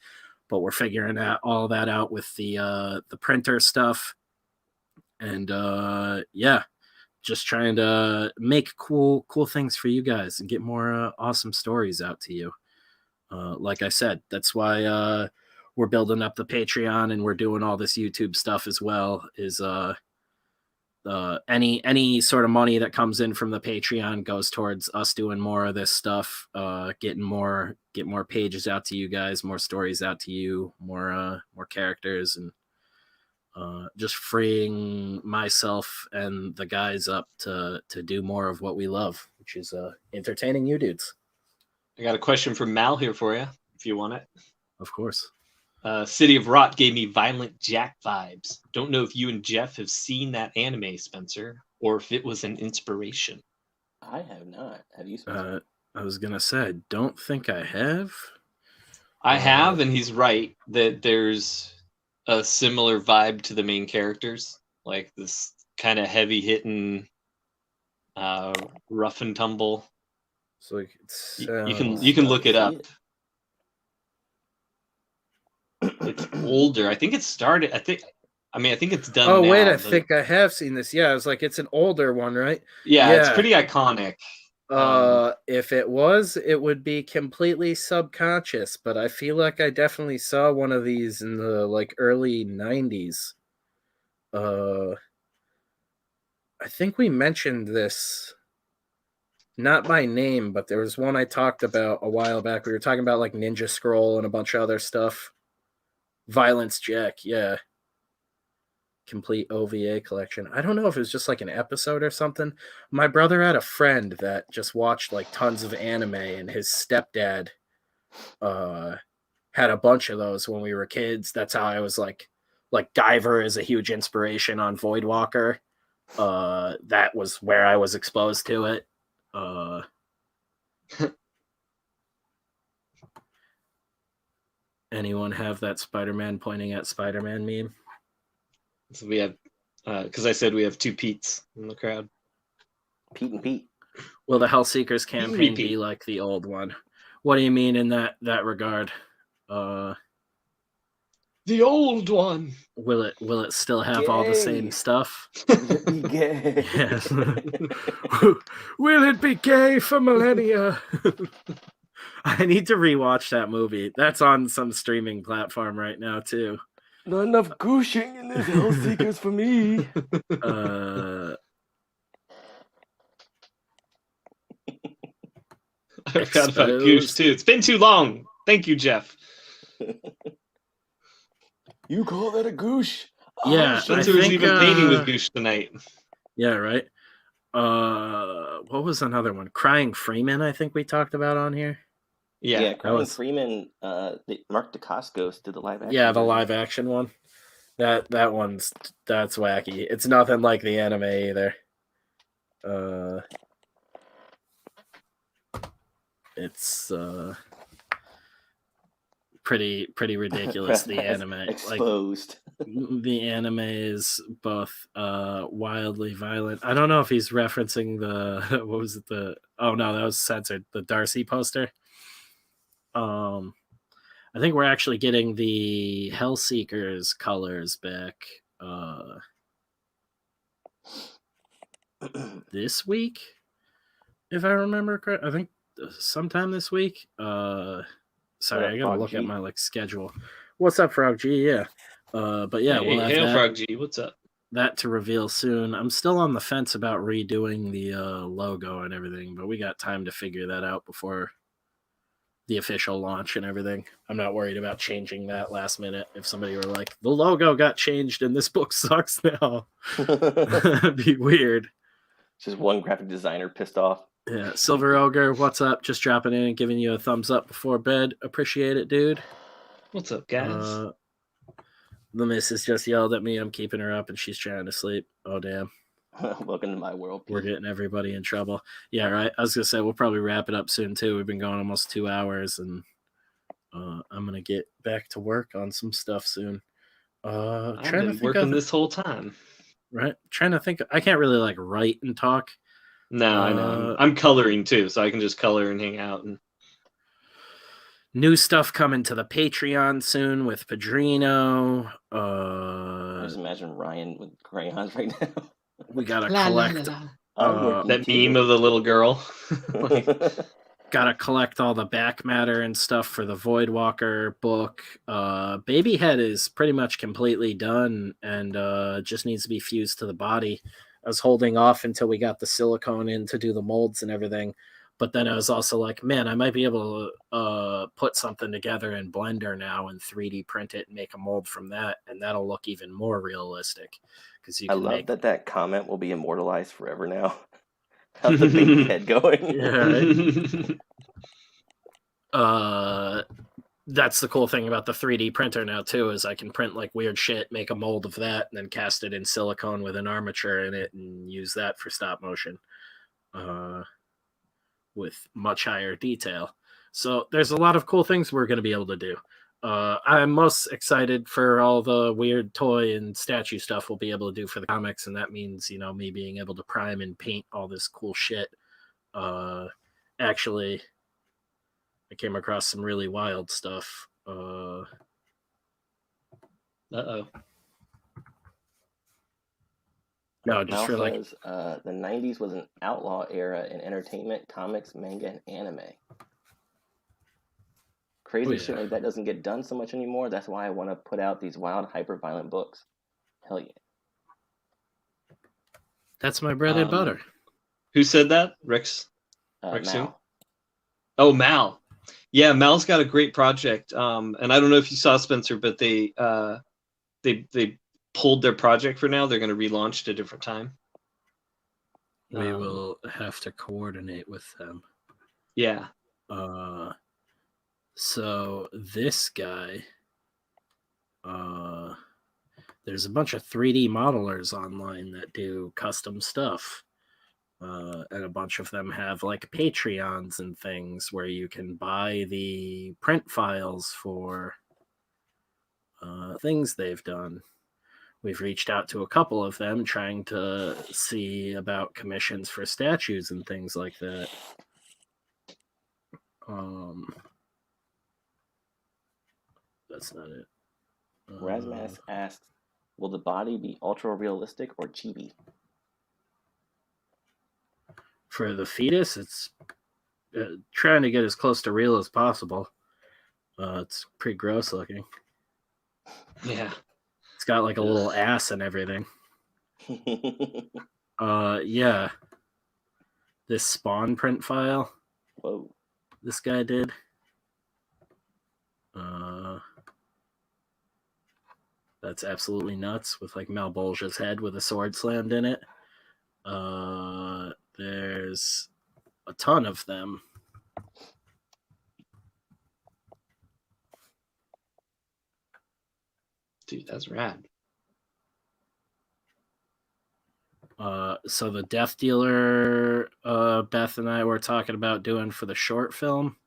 but we're figuring all that out with the printer stuff. And yeah, just trying to make cool things for you guys and get more awesome stories out to you. Like I said, that's why we're building up the Patreon and we're doing all this YouTube stuff as well. Is any sort of money that comes in from the Patreon goes towards us doing more of this stuff, get more pages out to you guys, more stories out to you, more characters, and just freeing myself and the guys up to do more of what we love, which is entertaining you dudes. I got a question from Mal here for you, if you want it. Of course. City of Rot gave me Violent Jack vibes. Don't know if you and Jeff have seen that anime, Spencer, or if it was an inspiration. I have not. Have you, Spencer? I was going to say, I don't think I have. I have, and he's right that there's a similar vibe to the main characters, like this kind of heavy-hitting, rough and tumble. So you can look it up. It's older. I think it started. I think it's done. Oh now, wait, I think I have seen this. Yeah, I was like, it's an older one, right? Yeah, it's pretty iconic. If it was, it would be completely subconscious, but I feel like I definitely saw one of these in the early 90s. I think we mentioned this, not by name, but there was one I talked about a while back. We were talking about Ninja Scroll and a bunch of other stuff. Violence Jack, yeah. Complete OVA collection. I don't know if it was just an episode or something. My brother had a friend that just watched tons of anime, and his stepdad had a bunch of those when we were kids. That's how I was like Diver is a huge inspiration on Voidwalker. That was where I was exposed to it. Anyone have that Spider-Man pointing at Spider-Man meme? So we have, because I said we have 2 Petes in the crowd. Pete and Pete. Will the Hellseekers campaign Pete. be like the old one? What do you mean in that regard? The old one. Will it still have all the same Gay. stuff? Will it be gay? Yes. Will it be gay for millennia? I need to rewatch that movie. That's on some streaming platform right now too. Not enough gooshing in this Hellseekers for me. I forgot about Goosh too. It's been too long. Thank you, Jeff. You call that a goosh? Yeah, Spencer was even painting with Goosh tonight. Yeah, right. What was another one? Crying Freeman, I think we talked about on here. Yeah, Crying Freeman. Mark Dacascos did the live action. Yeah, the live action one. That's wacky. It's nothing like the anime either. It's pretty ridiculous. The anime exposed. Like, the anime is both wildly violent. I don't know if he's referencing the what was it, oh no, that was censored, the Darcy poster. I think we're actually getting the Hellseekers colors back this week, if I remember correct. I think sometime this week. Sorry, I gotta look at my schedule. What's up, Frog G? Yeah. But yeah, we'll have that. Frog G, what's up? That to reveal soon. I'm still on the fence about redoing the logo and everything, but we got time to figure that out before the official launch and everything. I'm not worried about changing that last minute. If somebody were like, the logo got changed and this book sucks now, that'd be weird. Just one graphic designer pissed off. Yeah, Silver Ogre, what's up? Just dropping in and giving you a thumbs up before bed. Appreciate it, dude. What's up, guys? The missus just yelled at me. I'm keeping her up and she's trying to sleep. Oh, damn. Welcome to my world. We're getting everybody in trouble. Yeah, right. I was going to say, we'll probably wrap it up soon, too. We've been going almost 2 hours, and I'm going to get back to work on some stuff soon. I've been working this whole time. Right? Trying to think. I can't really, write and talk. No, I know. I'm coloring, too, so I can just color and hang out. And new stuff coming to the Patreon soon with Padrino. I just imagine Ryan with crayons right now. We gotta collect that meme of the little girl. Gotta collect all the back matter and stuff for the Voidwalker book. Babyhead is pretty much completely done and just needs to be fused to the body. I was holding off until we got the silicone in to do the molds and everything. But then I was also like, man, I might be able to put something together in Blender now and 3D print it and make a mold from that. And that'll look even more realistic. I love that comment will be immortalized forever now. How's the baby head going? Yeah, right? That's the cool thing about the 3D printer now, too, is I can print weird shit, make a mold of that, and then cast it in silicone with an armature in it and use that for stop motion. With much higher detail. So there's a lot of cool things we're going to be able to do. I'm most excited for all the weird toy and statue stuff we'll be able to do for the comics, and that means, me being able to prime and paint all this cool shit. Actually, I came across some really wild stuff. Uh-oh. No, just for the 90s was an outlaw era in entertainment, comics, manga, and anime. Crazy shit like that doesn't get done so much anymore. That's why I want to put out these wild, hyper-violent books. Hell yeah. That's my bread and butter. Who said that? Rex Mal. Oh, Mal. Yeah, Mal's got a great project. And I don't know if you saw, Spencer, but they pulled their project for now. They're going to relaunch at a different time. We will have to coordinate with them. Yeah. So this guy, there's a bunch of 3D modelers online that do custom stuff. And a bunch of them have like Patreons and things where you can buy the print files for things they've done. We've reached out to a couple of them trying to see about commissions for statues and things like that. That's not it. Razmas asks, will the body be ultra realistic or chibi? For the fetus, it's trying to get as close to real as possible. It's pretty gross looking. Yeah. It's got like a little ass and everything. Yeah. This Spawn print file. Whoa. This guy did. That's absolutely nuts with like Malbolgia's head with a sword slammed in it. There's a ton of them. Dude, that's rad. So the Death Dealer, Beth and I were talking about doing for the short film.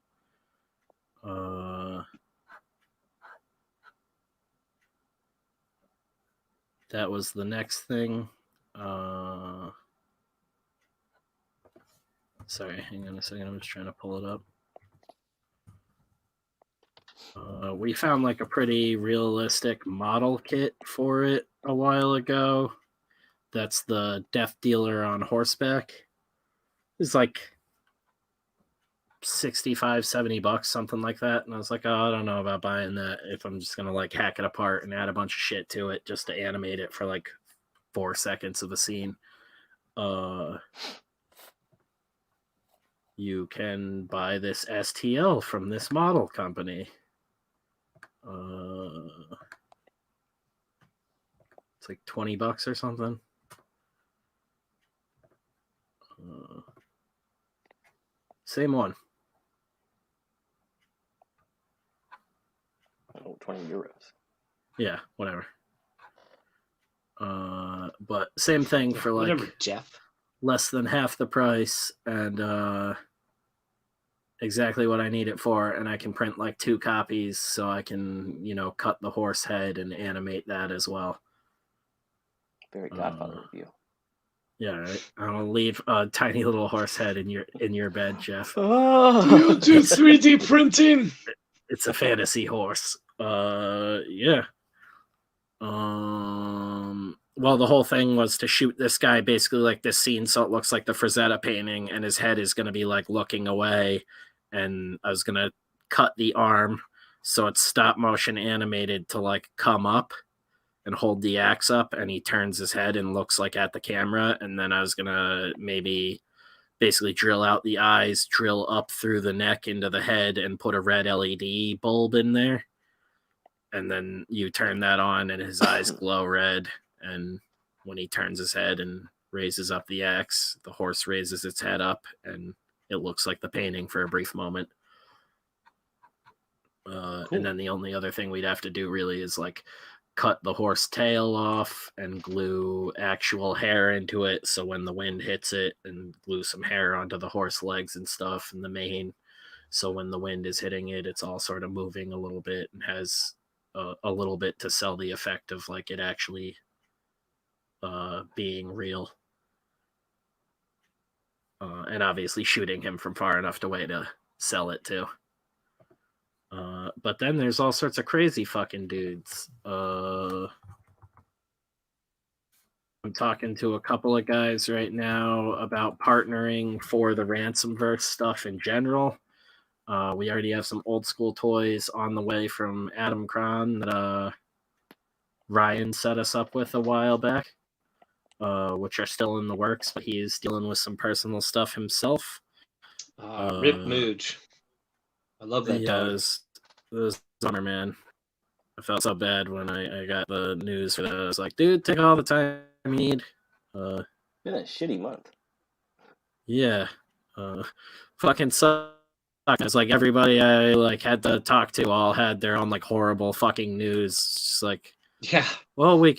That was the next thing. Sorry, hang on a second. I'm just trying to pull it up. We found like a pretty realistic model kit for it a while ago. That's the Death Dealer on horseback. It's like $65-$70, something like that. And I was like, oh, I don't know about buying that if I'm just gonna like hack it apart and add a bunch of shit to it just to animate it for like 4 seconds of a scene. You can buy this STL from this model company. It's like $20 or something. Same one. Oh, 20 euros. Yeah, whatever. But same thing for like whatever, Jeff. Less than half the price and exactly what I need it for, and I can print like 2 copies so I can, cut the horse head and animate that as well. Very Godfather of you. Yeah, right. I'll leave a tiny little horse head in your bed, Jeff. Oh, you do 3D printing. It's a fantasy horse. Yeah. Well, the whole thing was to shoot this guy basically like this scene so it looks like the Frazetta painting, and his head is going to be like looking away, and I was going to cut the arm so it's stop motion animated to like come up and hold the axe up, and he turns his head and looks like at the camera, and then I was going to maybe basically drill out the eyes, drill up through the neck into the head, and put a red LED bulb in there. And then you turn that on and his eyes glow red. And when he turns his head and raises up the axe, the horse raises its head up and it looks like the painting for a brief moment. Cool. And then the only other thing we'd have to do really is like cut the horse tail off and glue actual hair into it. So when the wind hits it, and glue some hair onto the horse legs and stuff and the mane. So when the wind is hitting it, it's all sort of moving a little bit and has a little bit to sell the effect of like it actually being real. And obviously shooting him from far enough away to sell it too. But then there's all sorts of crazy fucking dudes. I'm talking to a couple of guys right now about partnering for the Ransomverse stuff in general. We already have some old school toys on the way from Adam Cron that Ryan set us up with a while back, which are still in the works, but he is dealing with some personal stuff himself. Rip Mooge. I love that dog. It was a bummer, man. I felt so bad when I got the news for that. I was like, dude, take all the time you need. Been a shitty month. Yeah. Fucking sucks It's like everybody I like had to talk to all had their own like horrible fucking news. It's just like, Yeah. well, we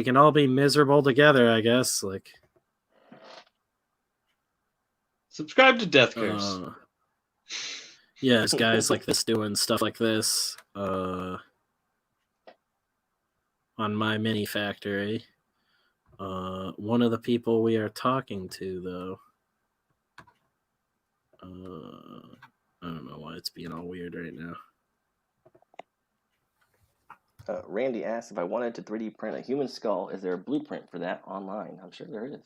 can all be miserable together, I guess. Like, Subscribe to Death Curse. yeah, there's guys like this doing stuff like this on my mini factory. One of the people we are talking to, though, I don't know why it's being all weird right now. Randy asked if I wanted to 3D print a human skull. Is there a blueprint for that online? I'm sure there is.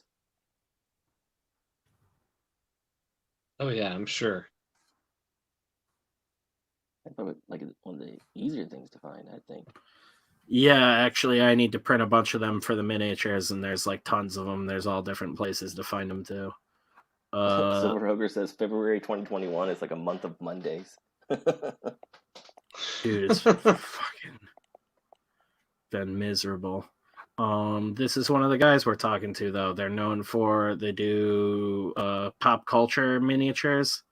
Oh yeah, I'm sure. That's probably like one of the easier things to find, I think. Yeah, actually, I need to print a bunch of them for the miniatures, and there's like tons of them. There's all different places to find them too. Silver Ogre says February 2021 is like a month of Mondays. Dude, it's fucking been miserable. This is one of the guys we're talking to, though. They're known for they do pop culture miniatures.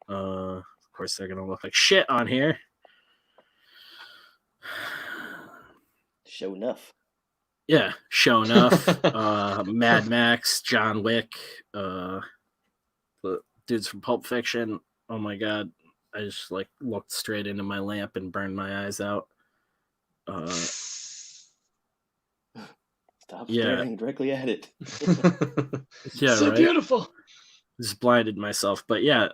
Of course, they're gonna look like shit on here. Show enough. Yeah, show enough. Mad Max, John Wick, the dudes from Pulp Fiction. Oh my god, I just like looked straight into my lamp and burned my eyes out. Stop staring directly at it. Yeah, so right? beautiful. Just blinded myself, but yeah,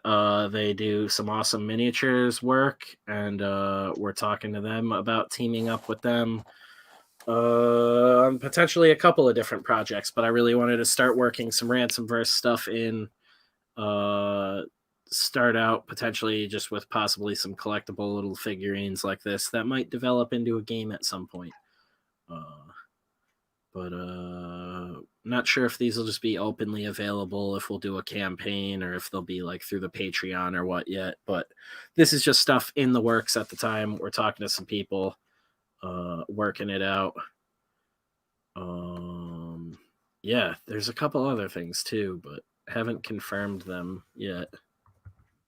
they do some awesome miniatures work, and we're talking to them about teaming up with them on potentially a couple of different projects. But I really wanted to start working some Ransomverse stuff in. Start out potentially just with possibly some collectible little figurines like this that might develop into a game at some point. But not sure if these will just be openly available, if we'll do a campaign, or if they'll be like through the Patreon or what yet. But this is just stuff in the works at the time. We're talking to some people, working it out. Yeah, there's a couple other things too, but haven't confirmed them yet.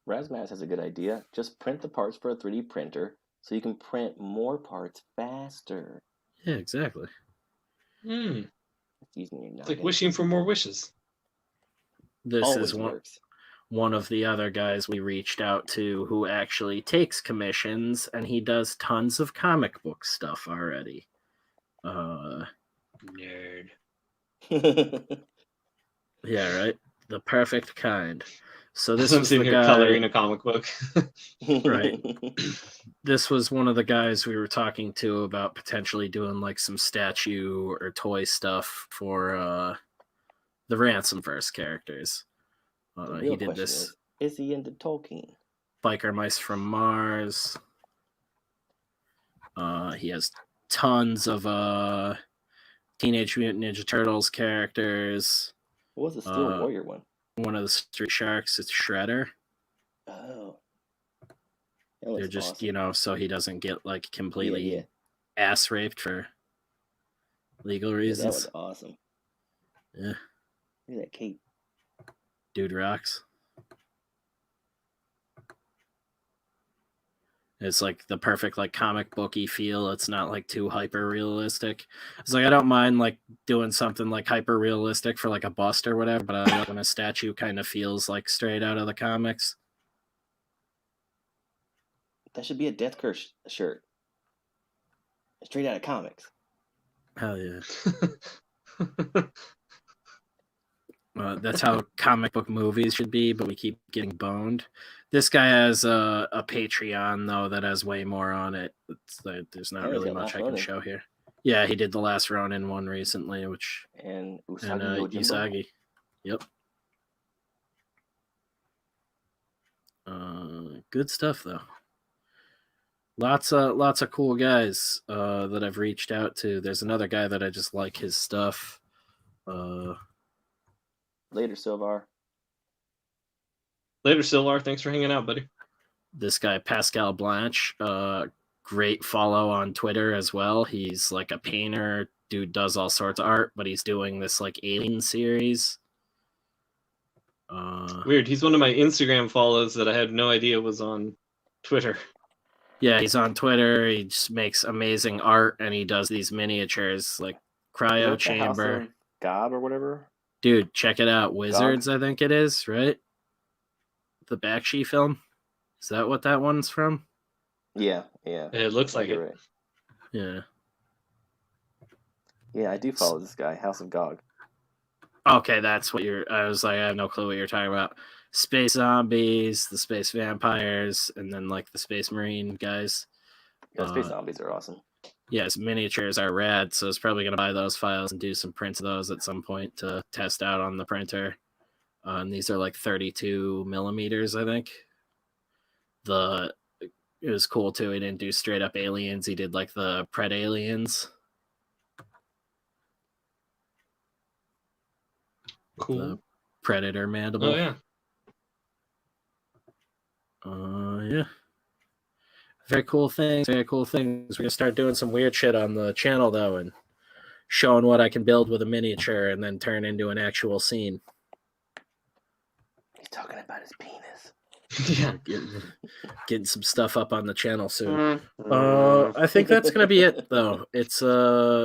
Razmaz has a good idea. Just print the parts for a 3D printer so you can print more parts faster. Yeah, exactly. It's Using your noggin. like wishing for more wishes. This Always is works. one of the other guys we reached out to who actually takes commissions, and he does tons of comic book stuff already. Nerd. Yeah, right? The perfect kind. So this I'm was sitting the here guy coloring a comic book. Right. This was one of the guys we were talking to about potentially doing like some statue or toy stuff for the Ransomverse characters. The real He did question this is he into Tolkien? Biker Mice from Mars. He has tons of Teenage Mutant Ninja Turtles characters. What was the Steel Warrior one? One of the Street Sharks, it's Shredder. Oh. They're just, awesome. so he doesn't get like completely ass raped for legal reasons. That was awesome. Yeah. Look at that cape. Dude rocks. It's like the perfect like comic booky feel. It's not like too hyper realistic. It's like I don't mind like doing something like hyper realistic for like a bust or whatever, but I like when a statue kind of feels like straight out of the comics. That should be a Death Curse shirt. Straight out of comics. Hell yeah. That's how comic book movies should be, but we keep getting boned. This guy has a Patreon, though, that has way more on it. There's not really much I can show here. Yeah, he did the Last Ronin one recently, and Usagi Yojimbo. Usagi. Yep. Good stuff, though. Lots of cool guys that I've reached out to. There's another guy that I just like his stuff. Later, Silvar. Later, Silvar. Thanks for hanging out, buddy. This guy, Pascal Blanche, great follow on Twitter as well. He's like a painter, dude does all sorts of art, but he's doing this like Alien series. Weird. He's one of my Instagram follows that I had no idea was on Twitter. Yeah, he's on Twitter. He just makes amazing art, and he does these miniatures like Is cryo that the House chamber. of Gob or whatever? Dude, check it out. Wizards, I think it is, right? The Bakshi film. Is that what that one's from? Yeah. It looks like You're it. right. Yeah. Yeah, I do follow this guy, House of Gog. Okay, that's what you're. I was like, I have no clue what you're talking about. Space zombies, the space vampires, and then like the space marine guys. Yeah, space zombies are awesome. Yes, miniatures are rad, so it's probably gonna buy those files and do some prints of those at some point to test out on the printer. And these are like 32 millimeters, I think. It was cool too. He didn't do straight up aliens. He did like the Pred aliens. Cool. The Predator mandible. Oh yeah. Yeah. Very cool things. Very cool things. We're gonna start doing some weird shit on the channel though, and showing what I can build with a miniature and then turn into an actual scene. He's talking about his penis. Yeah. Getting some stuff up on the channel soon. I think that's gonna be it though. It's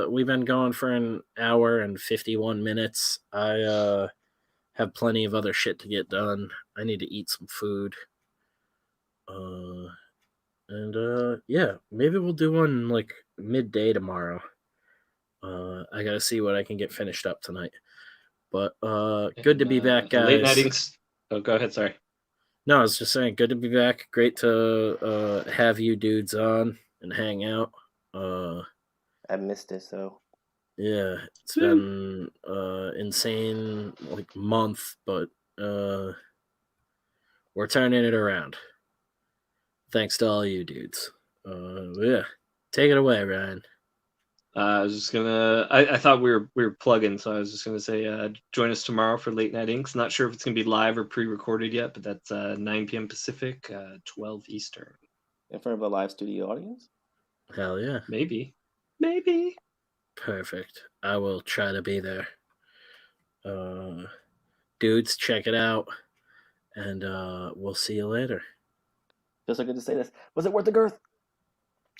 we've been going for an hour and 51 minutes. I have plenty of other shit to get done. I need to eat some food. Yeah, maybe we'll do one like midday tomorrow. I gotta see what I can get finished up tonight. But good to be back, guys. Late night inks. Oh, go ahead. Sorry. No, I was just saying, good to be back. Great to have you dudes on and hang out. I missed it, so Yeah, it's been insane like month, but we're turning it around. Thanks to all you dudes. Yeah, take it away, Ryan. I was just gonna. I thought we were plugging, so I was just gonna say, join us tomorrow for Late Night Inks. Not sure if it's gonna be live or pre-recorded yet, but that's 9 p.m. Pacific, 12 Eastern. in front of a live studio audience. Hell yeah. Maybe. Perfect. I will try to be there. Dudes, check it out, and we'll see you later. Feels so good to say this. Was it worth the girth?